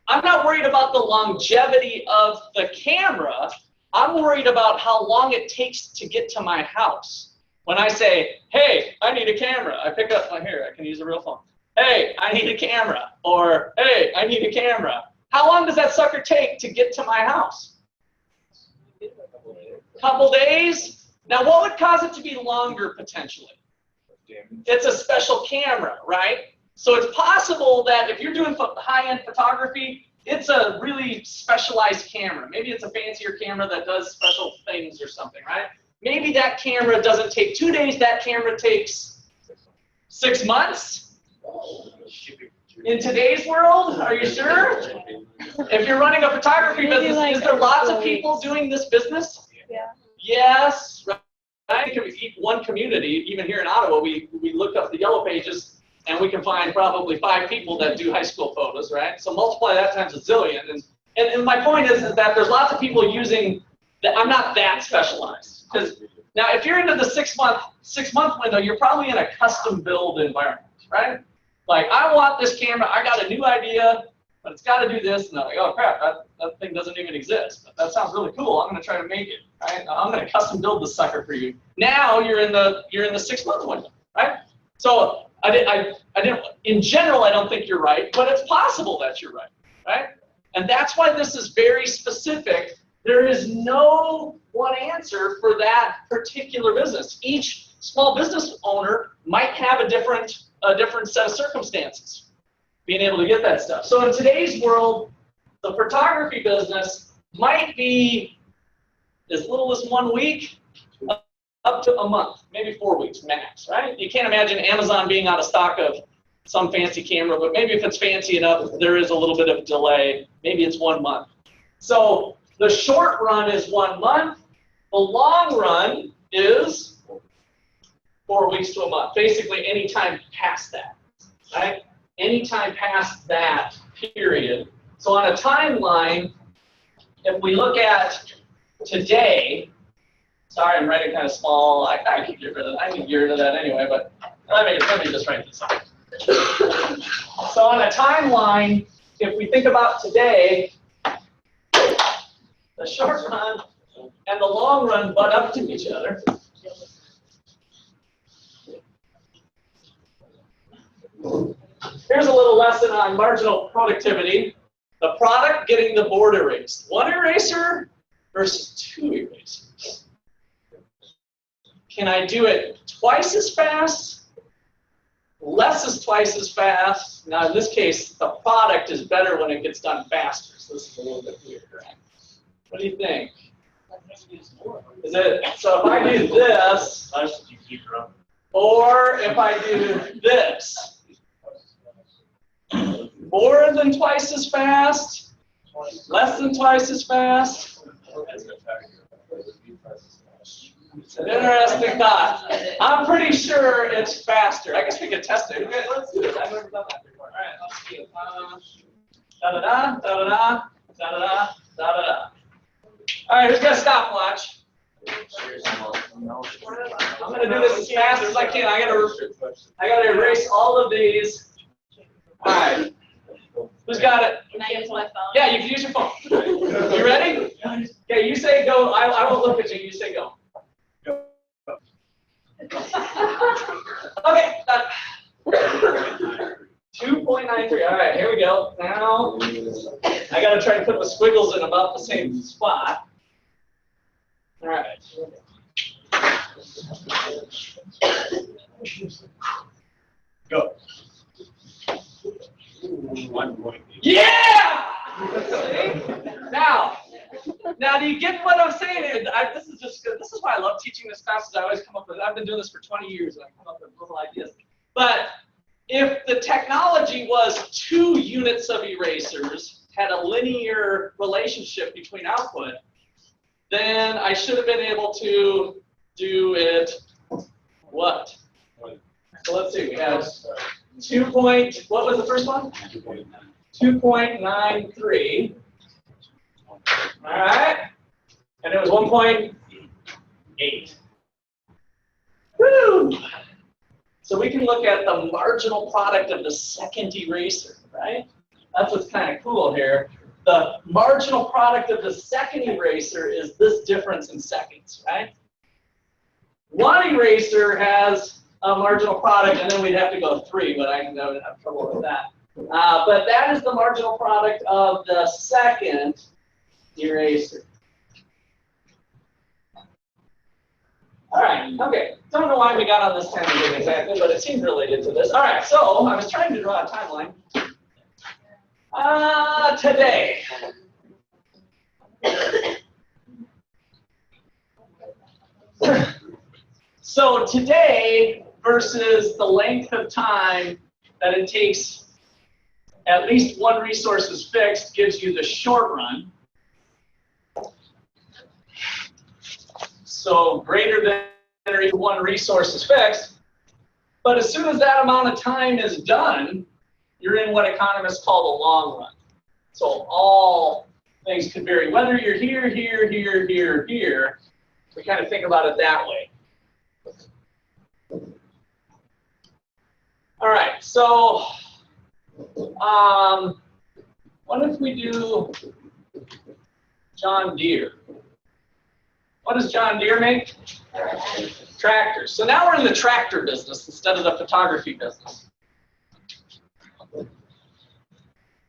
I'm not worried about the longevity of the camera. I'm worried about how long it takes to get to my house. When I say, hey, I need a camera, I pick up my here, I can use a real phone. Hey, I need a camera, or hey, I need a camera. How long does that sucker take to get to my house? Couple days? Now, what would cause it to be longer potentially? It's a special camera, right? So it's possible that if you're doing high-end photography, it's a really specialized camera. Maybe it's a fancier camera that does special things or something, right? Maybe that camera doesn't take 2 days, that camera takes 6 months? In today's world, are you sure? If you're running a photography business, like is there lots of a people doing this business? Yeah. Yes, right. One community, even here in Ottawa, we look up the yellow pages and we can find probably 5 people that do high school photos, right? So multiply that times a zillion. And my point is that there's lots of people using that. I'm not that specialized. Because now if you're into the 6 month window, you're probably in a custom build environment, right? Like, I want this camera, I got a new idea, but it's got to do this, and they're like, oh crap, that thing doesn't even exist. But that sounds really cool. I'm going to try to make it, right? I'm going to custom build this sucker for you. Now you're in the 6 month window, right? So I didn't. In general, I don't think you're right, but it's possible that you're right, right? And that's why this is very specific. There is no one answer for that particular business. Each small business owner might have a different set of circumstances being able to get that stuff. So in today's world, the photography business might be as little as 1 week up to a month, maybe 4 weeks max, right? You can't imagine Amazon being out of stock of some fancy camera, but maybe if it's fancy enough, there is a little bit of delay. Maybe it's 1 month. So the short run is 1 month. The long run is 4 weeks to a month. Basically, any time past that, right? Any time past that period. So on a timeline, if we look at today, sorry, I'm writing kind of small. I can get rid of that. I can get rid of that anyway, but let me just write this out. So on a timeline, if we think about today, the short run and the long run butt up to each other. Here's a little lesson on marginal productivity. The product getting the board erased. 1 eraser versus 2 erasers. Can I do it twice as fast? Less is twice as fast. Now in this case, the product is better when it gets done faster. So this is a little bit weird, right? What do you think? Is it, so if I do this, or if I do this, more than twice as fast, less than twice as fast? It's an interesting thought. I'm pretty sure it's faster. I guess we could test it. Okay, let's do it. I've never done that before. All right, let's see. Da-da-da, da-da-da, da-da-da, da-da-da. All right, who's got a stopwatch? I'm going to do this as fast as I can. I got to erase all of these. All right. Who's got it? Can I use my phone? Yeah, you can use your phone. You ready? Okay, you say go. I won't look at you. You say go. Okay. 2.93. All right, here we go. Now, I got to try to put the squiggles in about the same spot. All right. Go. Yeah! See? Now, do you get what I'm saying? This is why I love teaching this class. I always come up with. I've been doing this for 20 years, and I come up with little ideas. But if the technology was 2 units of erasers, had a linear relationship between output, then I should have been able to do it. What? So let's see. We have 2 point. What was the first one? 2.93. All right. And it was 1.8. Woo! So we can look at the marginal product of the second eraser, right? That's what's kind of cool here. The marginal product of the second eraser is this difference in seconds, right? One eraser has a marginal product, and then we'd have to go 3, but I would have trouble with that. But that is the marginal product of the second eraser. All right, okay. Don't know why we got on this tangent exactly, but it seemed related to this. All right, so I was trying to draw a timeline. Today. So today versus the length of time that it takes at least one resource is fixed gives you the short run. So greater than or equal to one resource is fixed. But as soon as that amount of time is done, you're in what economists call the long run. So all things could vary. Whether you're here, here, here, here, here, we kind of think about it that way. All right, so what if we do John Deere? What does John Deere make? Tractors. So now we're in the tractor business instead of the photography business.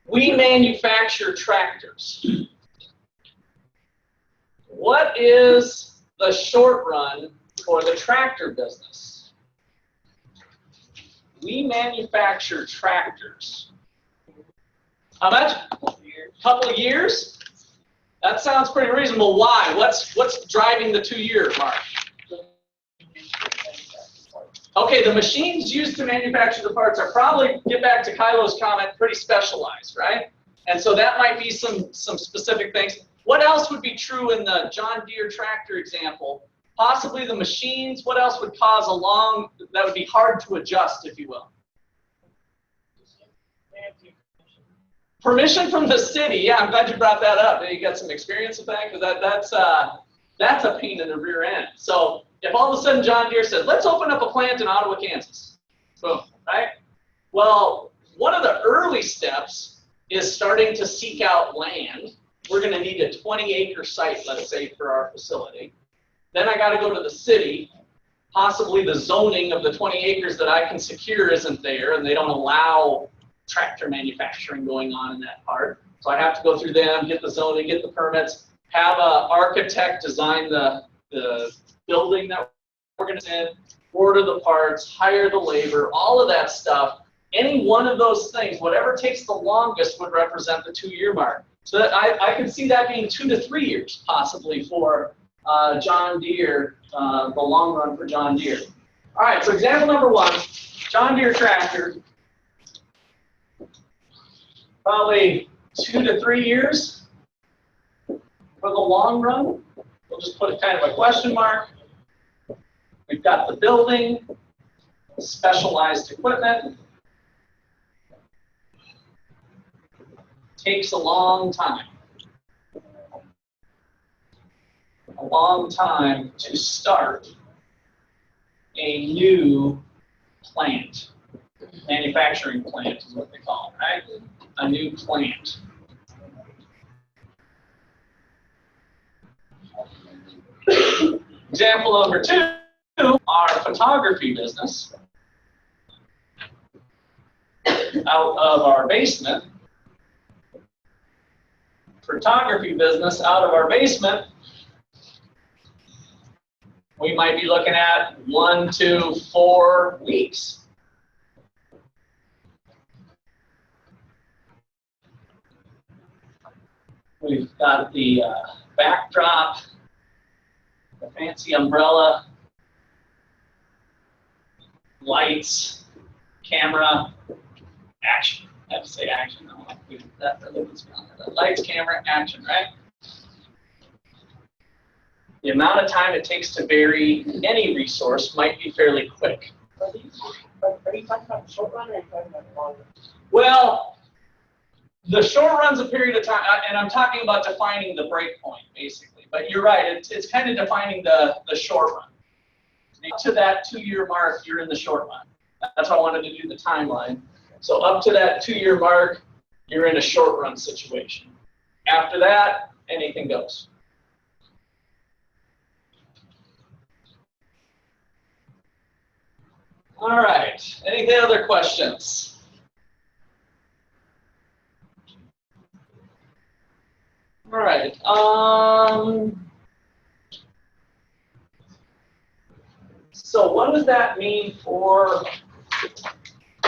We manufacture tractors. What is the short run for the tractor business? We manufacture tractors. How much? Couple of years? That sounds pretty reasonable. Why? What's driving the 2-year mark? Okay, the machines used to manufacture the parts are probably, get back to Kylo's comment, pretty specialized, right? And so that might be some specific things. What else would be true in the John Deere tractor example? Possibly the machines. What else would cause a long, that would be hard to adjust, if you will? Permission from the city. Yeah, I'm glad you brought that up. You got some experience with that, because that's a pain in the rear end. So if all of a sudden John Deere says, let's open up a plant in Ottawa, Kansas. Boom, right? Well, one of the early steps is starting to seek out land. We're going to need a 20-acre site, let's say, for our facility. Then I got to go to the city. Possibly the zoning of the 20 acres that I can secure isn't there, and they don't allow tractor manufacturing going on in that part. So I have to go through them, get the zoning, get the permits, have an architect design the building that we're going to send, order the parts, hire the labor, all of that stuff. Any one of those things, whatever takes the longest, would represent the 2-year mark. So that I can see that being 2 to 3 years possibly for John Deere, the long run for John Deere. All right, so example number 1, John Deere tractor. Probably 2 to 3 years for the long run. We'll just put kind of a question mark. We've got the building, specialized equipment. Takes a long time. A long time to start a new plant. Manufacturing plant is what they call it, right? A new plant. Example number 2, our photography business. Out of our basement. Photography business out of our basement. We might be looking at 1 to 4 weeks. We've got the backdrop, the fancy umbrella, lights, camera, action. I have to say action. Lights, camera, action, right? The amount of time it takes to vary any resource might be fairly quick. Are you talking about the short run or are you talking about the long run? Well, the short run's a period of time, and I'm talking about defining the break point, basically. But you're right, it's kind of defining the short run. To that 2-year mark, you're in the short run. That's why I wanted to do the timeline. So up to that 2-year mark, you're in a short run situation. After that, anything goes. All right, any other questions? All right, so what does that mean for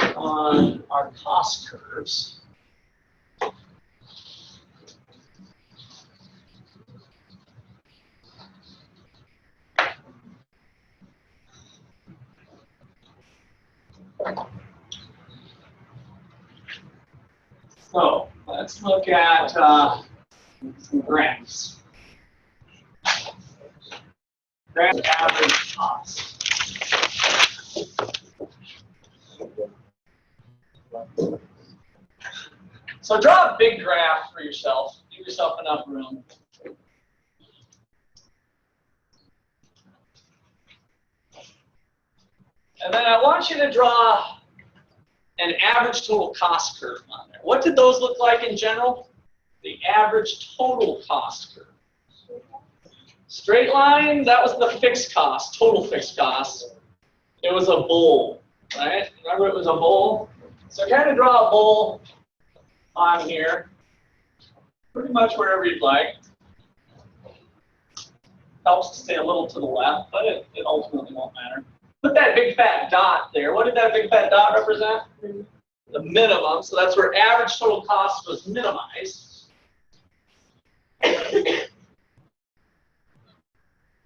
our cost curves? So let's look at some graphs. Graph of average cost. So draw a big graph for yourself. Give yourself enough room. And then I want you to draw an average total cost curve on there. What did those look like in general? The average total cost curve. Straight line, that was the fixed cost, total fixed cost. It was a bowl, right? Remember it was a bowl? So kind of draw a bowl on here, pretty much wherever you'd like. Helps to stay a little to the left, but it ultimately won't matter. Put that big fat dot there. What did that big fat dot represent? The minimum, so that's where average total cost was minimized.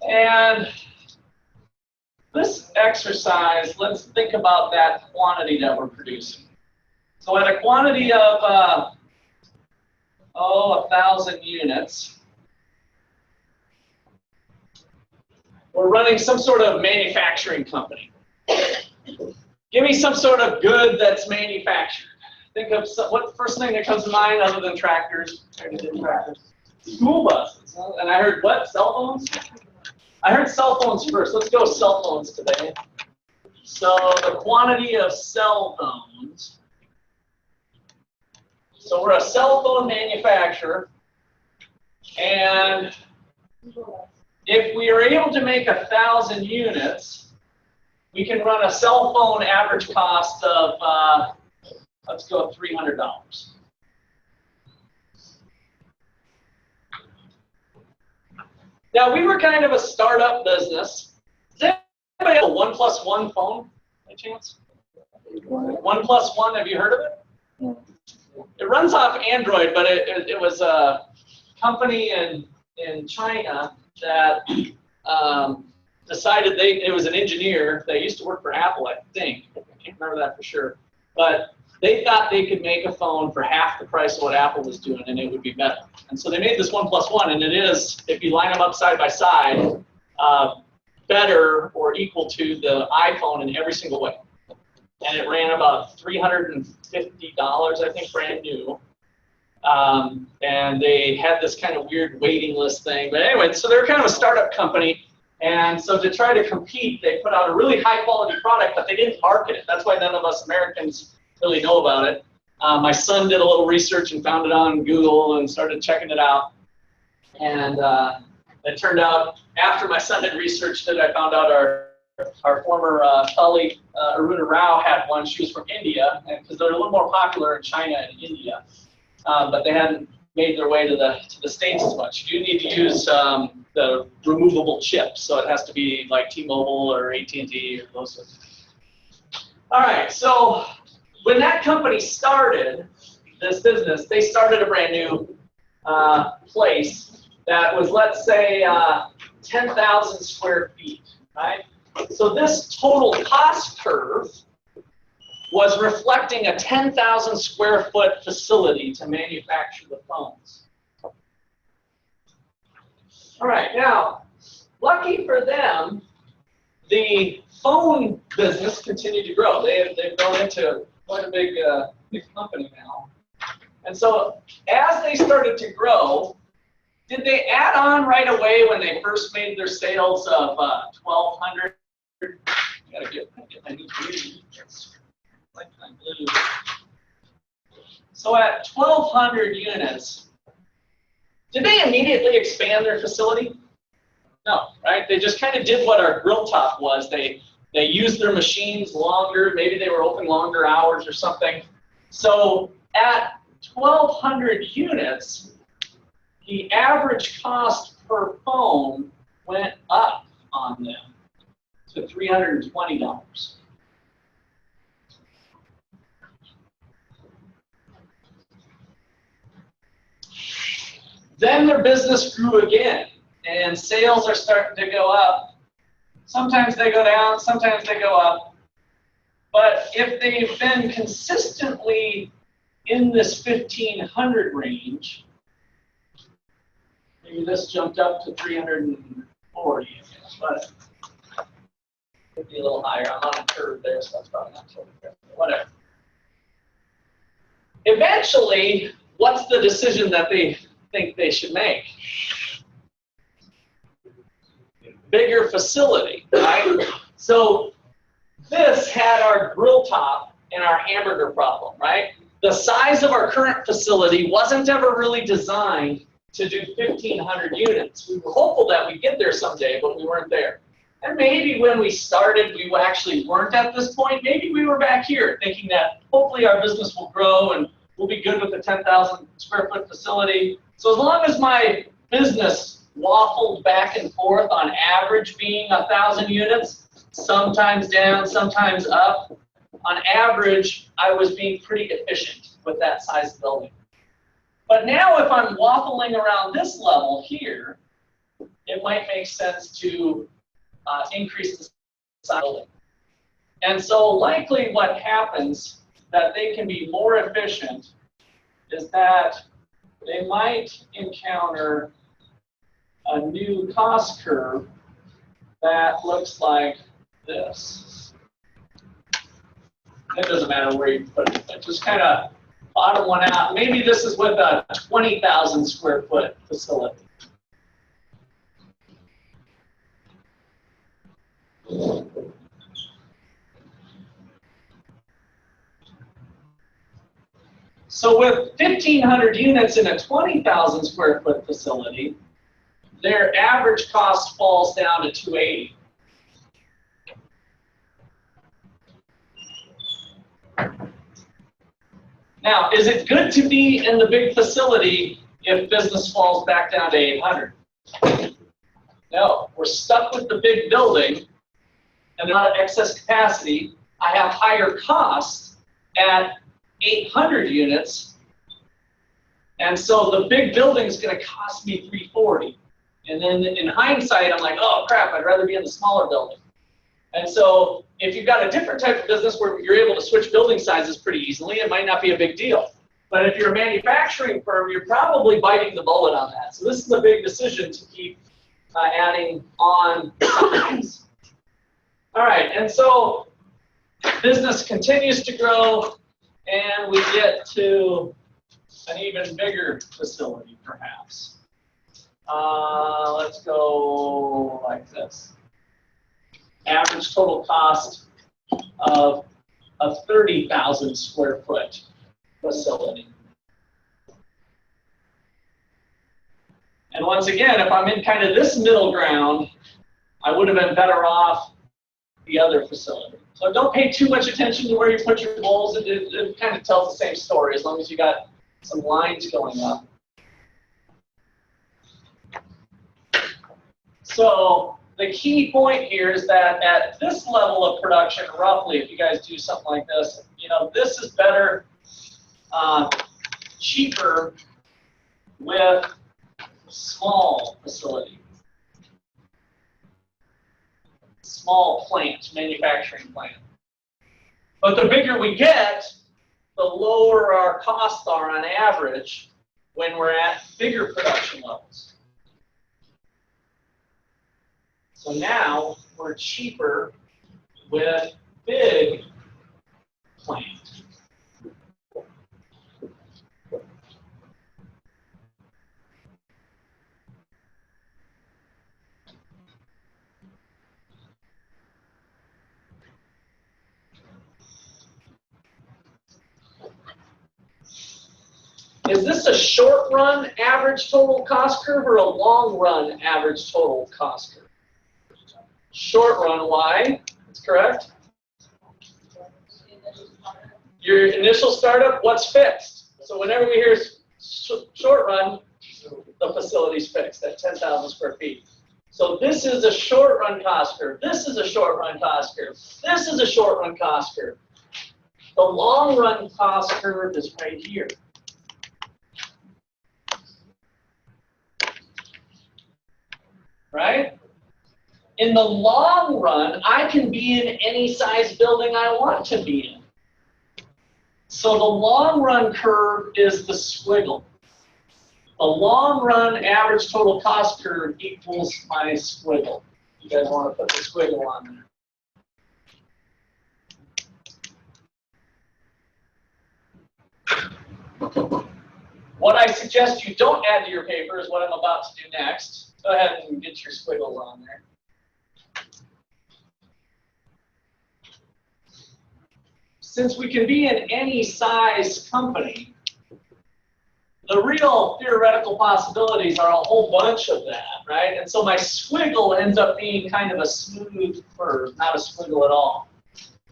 And this exercise, let's think about that quantity that we're producing. So at a quantity of, 1,000 units, we're running some sort of manufacturing company. Give me some sort of good that's manufactured. Think of what the first thing that comes to mind other than tractors? School buses. And I heard what? Cell phones? I heard cell phones first. Let's go cell phones today. So the quantity of cell phones. So we're a cell phone manufacturer. And if we are able to make 1,000 units, we can run a cell phone average cost of, let's go $300. Now, we were kind of a startup business. Does anybody have a 1+1 phone, by chance? 1+1, have you heard of it? It runs off Android, but it was a company in China that decided it was an engineer. They used to work for Apple, I think. I can't remember that for sure. But they thought they could make a phone for half the price of what Apple was doing, and it would be better. And so they made this 1+1, and it is, if you line them up side by side, better or equal to the iPhone in every single way. And it ran about $350, I think, brand new. And they had this kind of weird waiting list thing. But anyway, so they're kind of a startup company. And so to try to compete, they put out a really high quality product, but they didn't market it. That's why none of us Americans really know about it. My son did a little research and found it on Google and started checking it out. And it turned out, after my son had researched it, I found out our former colleague, Aruna Rao, had one. She was from India, because they're a little more popular in China and India. But they hadn't made their way to the States as much. You do need to use the removable chip, so it has to be like T-Mobile or AT&T or those sorts. All right, so when that company started this business, they started a brand new place that was, let's say, 10,000 square feet, right? So this total cost curve was reflecting a 10,000 square foot facility to manufacture the phones. All right, now, lucky for them, the phone business continued to grow. They've grown into quite a big company now. And so as they started to grow, did they add on right away when they first made their sales of 1,200 get my new blue. Lifetime blue. So at 1,200 units, did they immediately expand their facility? No, right? They just kind of did what our grill top was. They used their machines longer. Maybe they were open longer hours or something. So at 1,200 units, the average cost per phone went up on them to $320. Then their business grew again, and sales are starting to go up. Sometimes they go down, sometimes they go up. But if they've been consistently in this 1,500 range, maybe this jumped up to 340, but it could be a little higher. I'm on a curve there, so that's probably not totally fair. Whatever. Eventually, what's the decision that they think they should make? Bigger facility, right? So this had our grill top and our hamburger problem, right? The size of our current facility wasn't ever really designed to do 1,500 units. We were hopeful that we'd get there someday, but we weren't there. And maybe when we started, we actually weren't at this point. Maybe we were back here thinking that hopefully our business will grow and we'll be good with the 10,000 square foot facility. So as long as my business waffled back and forth on average being 1,000 units, sometimes down, sometimes up, on average, I was being pretty efficient with that size building. But now if I'm waffling around this level here, it might make sense to increase the size of the building. And so likely what happens that they can be more efficient is that they might encounter a new cost curve that looks like this. It doesn't matter where you put it, but just kind of bottom one out. Maybe this is with a 20,000 square foot facility. So with 1,500 units in a 20,000 square foot facility, their average cost falls down to $280. Now, is it good to be in the big facility if business falls back down to 800? No, we're stuck with the big building and not excess capacity. I have higher costs at 800 units, and so the big building is going to cost me $340. And then in hindsight, I'm like, oh crap, I'd rather be in the smaller building. And so if you've got a different type of business where you're able to switch building sizes pretty easily, it might not be a big deal. But if you're a manufacturing firm, you're probably biting the bullet on that. So this is a big decision to keep adding on size. All right, and so business continues to grow, and we get to an even bigger facility, perhaps. Let's go like this. Average total cost of a 30,000 square foot facility. And once again, if I'm in kind of this middle ground, I would have been better off the other facility. So don't pay too much attention to where you put your goals. It kind of tells the same story as long as you got some lines going up. So the key point here is that at this level of production, roughly, if you guys do something like this, you know, this is better, cheaper with small facility, small plant, manufacturing plant. But the bigger we get, the lower our costs are on average when we're at bigger production levels. So now we're cheaper with big plant. Is this a short run average total cost curve or a long run average total cost curve? Short run, why? That's correct. Your initial startup, what's fixed? So whenever we hear short run, the facility's fixed at 10,000 square feet. So this is a short run cost curve. This is a short run cost curve. This is a short run cost curve. The long run cost curve is right here. Right? In the long run, I can be in any size building I want to be in. So the long run curve is the squiggle. The long run average total cost curve equals my squiggle. You guys want to put the squiggle on there. What I suggest you don't add to your paper is what I'm about to do next. Go ahead and get your squiggles on there. Since we can be in any size company, the real theoretical possibilities are a whole bunch of that, right? And so my squiggle ends up being kind of a smooth curve, not a squiggle at all.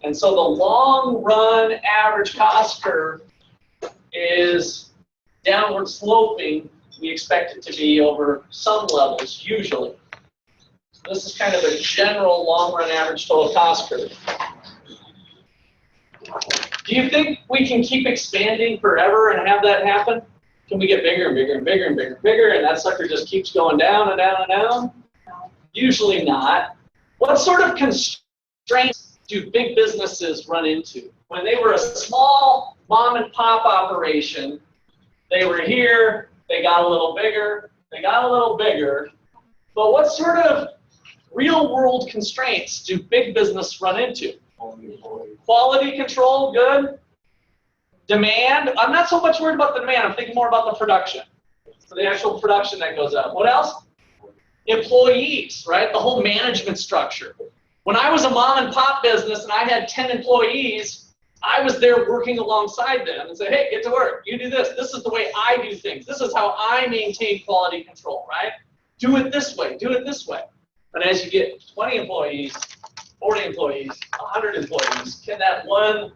And so the long run average cost curve is downward sloping. We expect it to be over some levels, usually. So this is kind of a general long run average total cost curve. Do you think we can keep expanding forever and have that happen? Can we get bigger and bigger and bigger and bigger and bigger, and that sucker just keeps going down and down and down? No. Usually not. What sort of constraints do big businesses run into? When they were a small mom and pop operation, they were here, they got a little bigger, they got a little bigger. But what sort of real world constraints do big business run into? Quality control, good. Demand, I'm not so much worried about the demand, I'm thinking more about the production. So the actual production that goes up. What else? Employees, right? The whole management structure. When I was a mom and pop business and I had 10 employees, I was there working alongside them and say, hey, get to work, you do this. This is the way I do things. This is how I maintain quality control, right? Do it this way, do it this way. But as you get 20 employees, 40 employees, 100 employees, can that one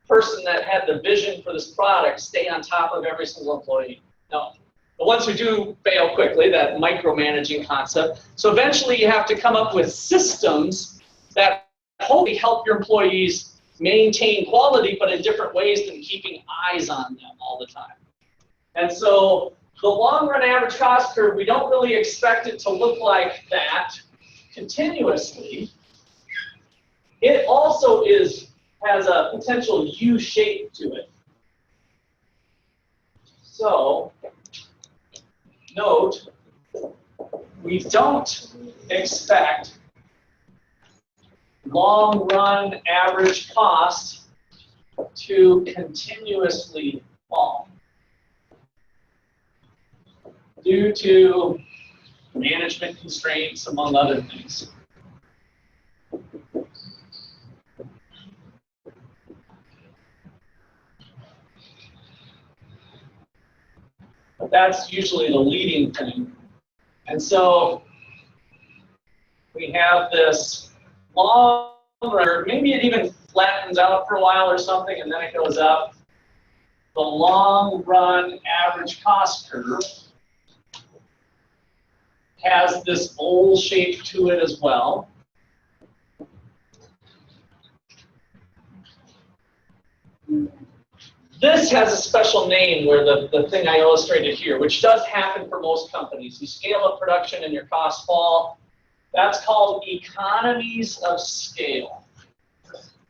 person that had the vision for this product stay on top of every single employee? No. The ones who do fail quickly, that micromanaging concept. So eventually you have to come up with systems that hopefully help your employees maintain quality, but in different ways than keeping eyes on them all the time. And so the long run average cost curve, we don't really expect it to look like that continuously. It also has a potential U shape to it. So note, we don't expect long run average cost to continuously fall due to management constraints, among other things. But that's usually the leading thing. And so we have this long run, maybe it even flattens out for a while or something, and then it goes up. The long run average cost curve has this bowl shape to it as well. This has a special name where the thing I illustrated here, which does happen for most companies. You scale up production and your costs fall. That's called economies of scale.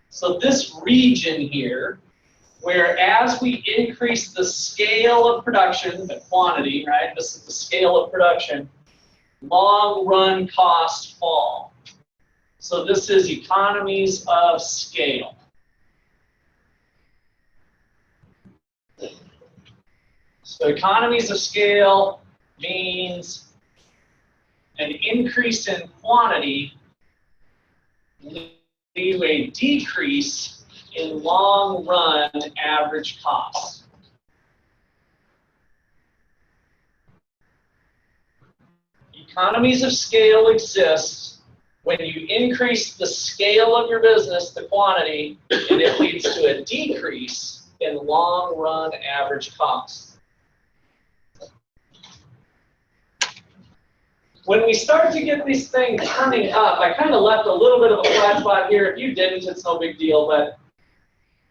So this region here, where as we increase the scale of production, the quantity, right? This is the scale of production, long run costs fall. So this is economies of scale. So economies of scale means an increase in quantity leads to a decrease in long run average costs. Economies of scale exist when you increase the scale of your business, the quantity, and it leads to a decrease in long-run average costs. When we start to get these things turning up, I kind of left a little bit of a flat spot here. If you didn't, it's no big deal, but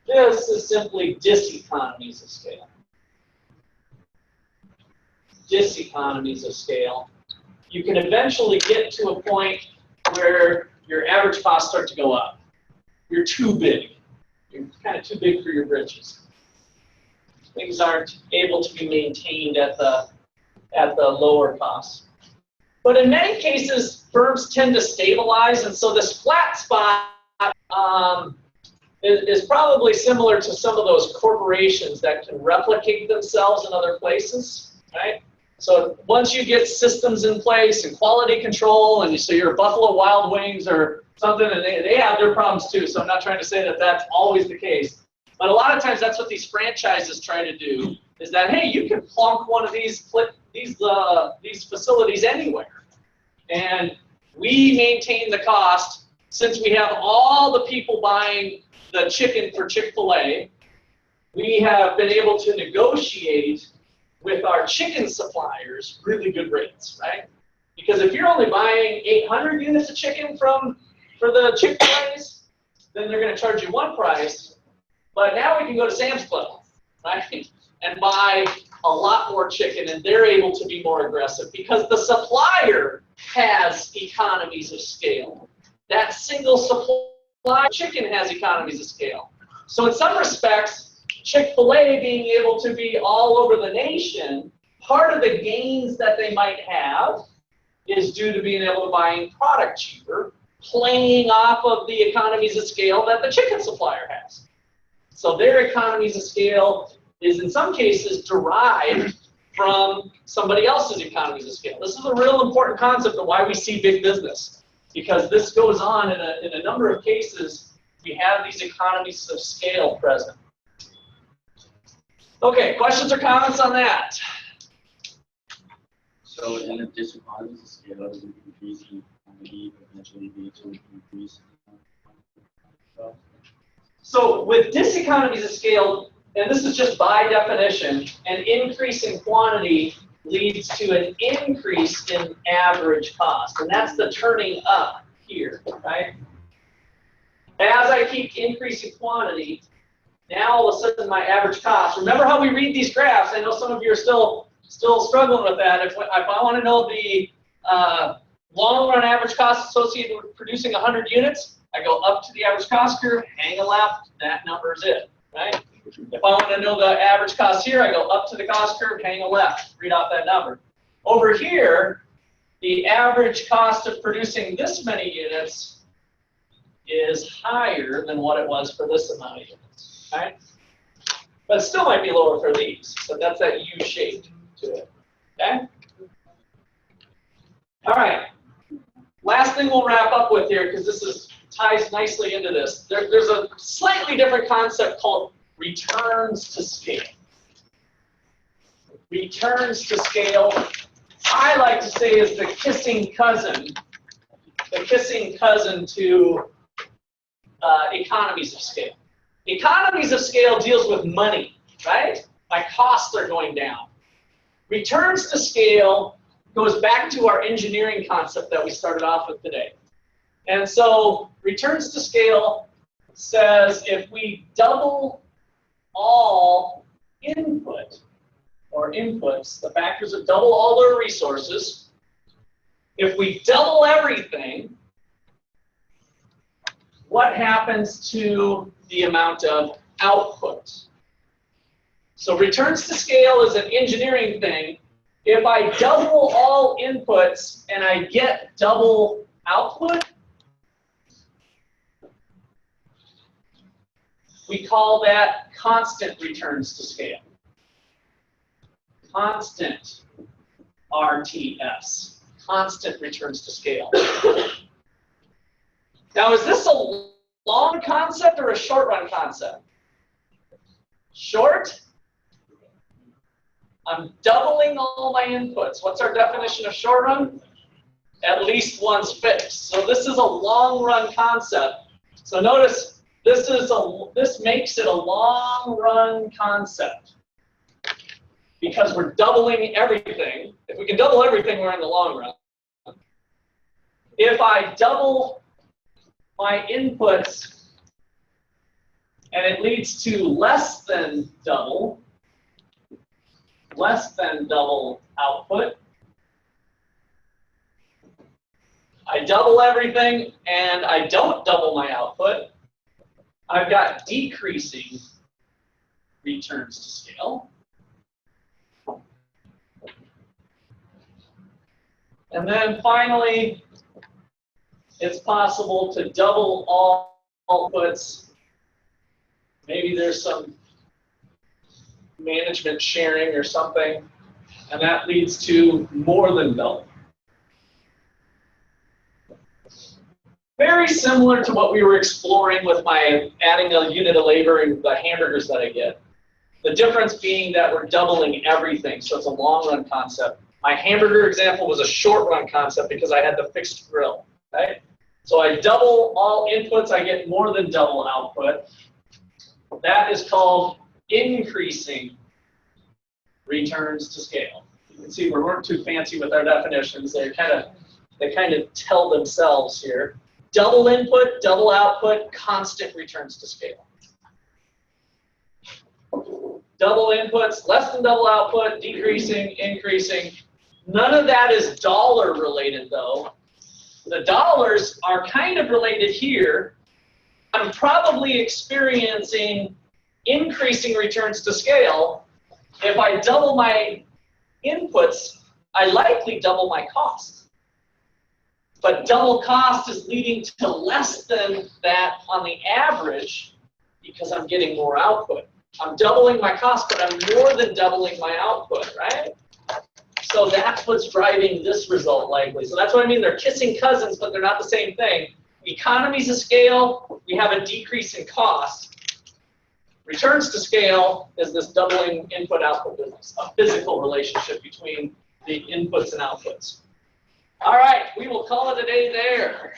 this is simply diseconomies of scale. Diseconomies of scale. You can eventually get to a point where your average costs start to go up. You're too big. You're kind of too big for your britches. Things aren't able to be maintained at the lower costs. But in many cases, firms tend to stabilize, and so this flat spot is probably similar to some of those corporations that can replicate themselves in other places, right? So once you get systems in place and quality control, and so your Buffalo Wild Wings or something, and they have their problems too, so I'm not trying to say that that's always the case. But a lot of times that's what these franchises try to do, is that, hey, you can plonk one of these facilities anywhere. And we maintain the cost, since we have all the people buying the chicken for Chick-fil-A, we have been able to negotiate with our chicken suppliers really good rates, right? Because if you're only buying 800 units of chicken for the Chick-fil-A's, then they're going to charge you one price. But now we can go to Sam's Club, right, and buy a lot more chicken, and they're able to be more aggressive because the supplier has economies of scale. That single supply chicken has economies of scale. So in some respects, Chick-fil-A being able to be all over the nation, part of the gains that they might have is due to being able to buy product cheaper, playing off of the economies of scale that the chicken supplier has. So their economies of scale is in some cases derived from somebody else's economies of scale. This is a real important concept of why we see big business, because this goes on in a number of cases. We have these economies of scale present. Okay, questions or comments on that? So in a diseconomies of scale, it would increase in quantity, eventually lead to an increase in So with diseconomies of scale, and this is just by definition, an increase in quantity leads to an increase in average cost. And that's the turning up here, right? As I keep increasing quantity, now all of a sudden my average cost, remember how we read these graphs? I know some of you are still struggling with that. If I want to know the long-run average cost associated with producing 100 units, I go up to the average cost curve, hang a left, that number is it, right? If I want to know the average cost here, I go up to the cost curve, hang a left, read off that number. Over here, the average cost of producing this many units is higher than what it was for this amount of units, right? But it still might be lower for these, so that's that U shape to it, okay? All right, last thing we'll wrap up with here, because this ties nicely into this. There's a slightly different concept called returns to scale. Returns to scale, I like to say, is the kissing cousin to economies of scale. Economies of scale deals with money, right? My costs are going down. Returns to scale goes back to our engineering concept that we started off with today. And so returns to scale says if we double all input or inputs, the factors that double all their resources, if we double everything, what happens to the amount of output? So returns to scale is an engineering thing. If I double all inputs and I get double output, we call that constant returns to scale. Constant RTS, constant returns to scale. Now, is this a long concept or a short run concept? Short? I'm doubling all my inputs. What's our definition of short run? at least one's fixed. So this is a long run concept. So notice this makes it a long run concept because we're doubling everything. If we can double everything, we're in the long run. If I double my inputs and it leads to less than double output, I double everything and I don't double my output, I've got decreasing returns to scale. And then finally, it's possible to double all outputs. Maybe there's some management sharing or something, and that leads to more than double. Very similar to what we were exploring with my adding a unit of labor and the hamburgers that I get. The difference being that we're doubling everything, so it's a long run concept. My hamburger example was a short run concept because I had the fixed grill, right? So I double all inputs, I get more than double output. That is called increasing returns to scale. You can see we weren't too fancy with our definitions. They kind of tell themselves here. Double input, double output, constant returns to scale. Double inputs, less than double output, decreasing, increasing. None of that is dollar related though. The dollars are kind of related here. I'm probably experiencing increasing returns to scale. If I double my inputs, I likely double my costs. But double cost is leading to less than that on the average because I'm getting more output. I'm doubling my cost, but I'm more than doubling my output, right? So that's what's driving this result likely. So that's what I mean, they're kissing cousins, but they're not the same thing. Economies of scale, we have a decrease in cost. Returns to scale is this doubling input-output business, a physical relationship between the inputs and outputs. All right, we will call it a day there.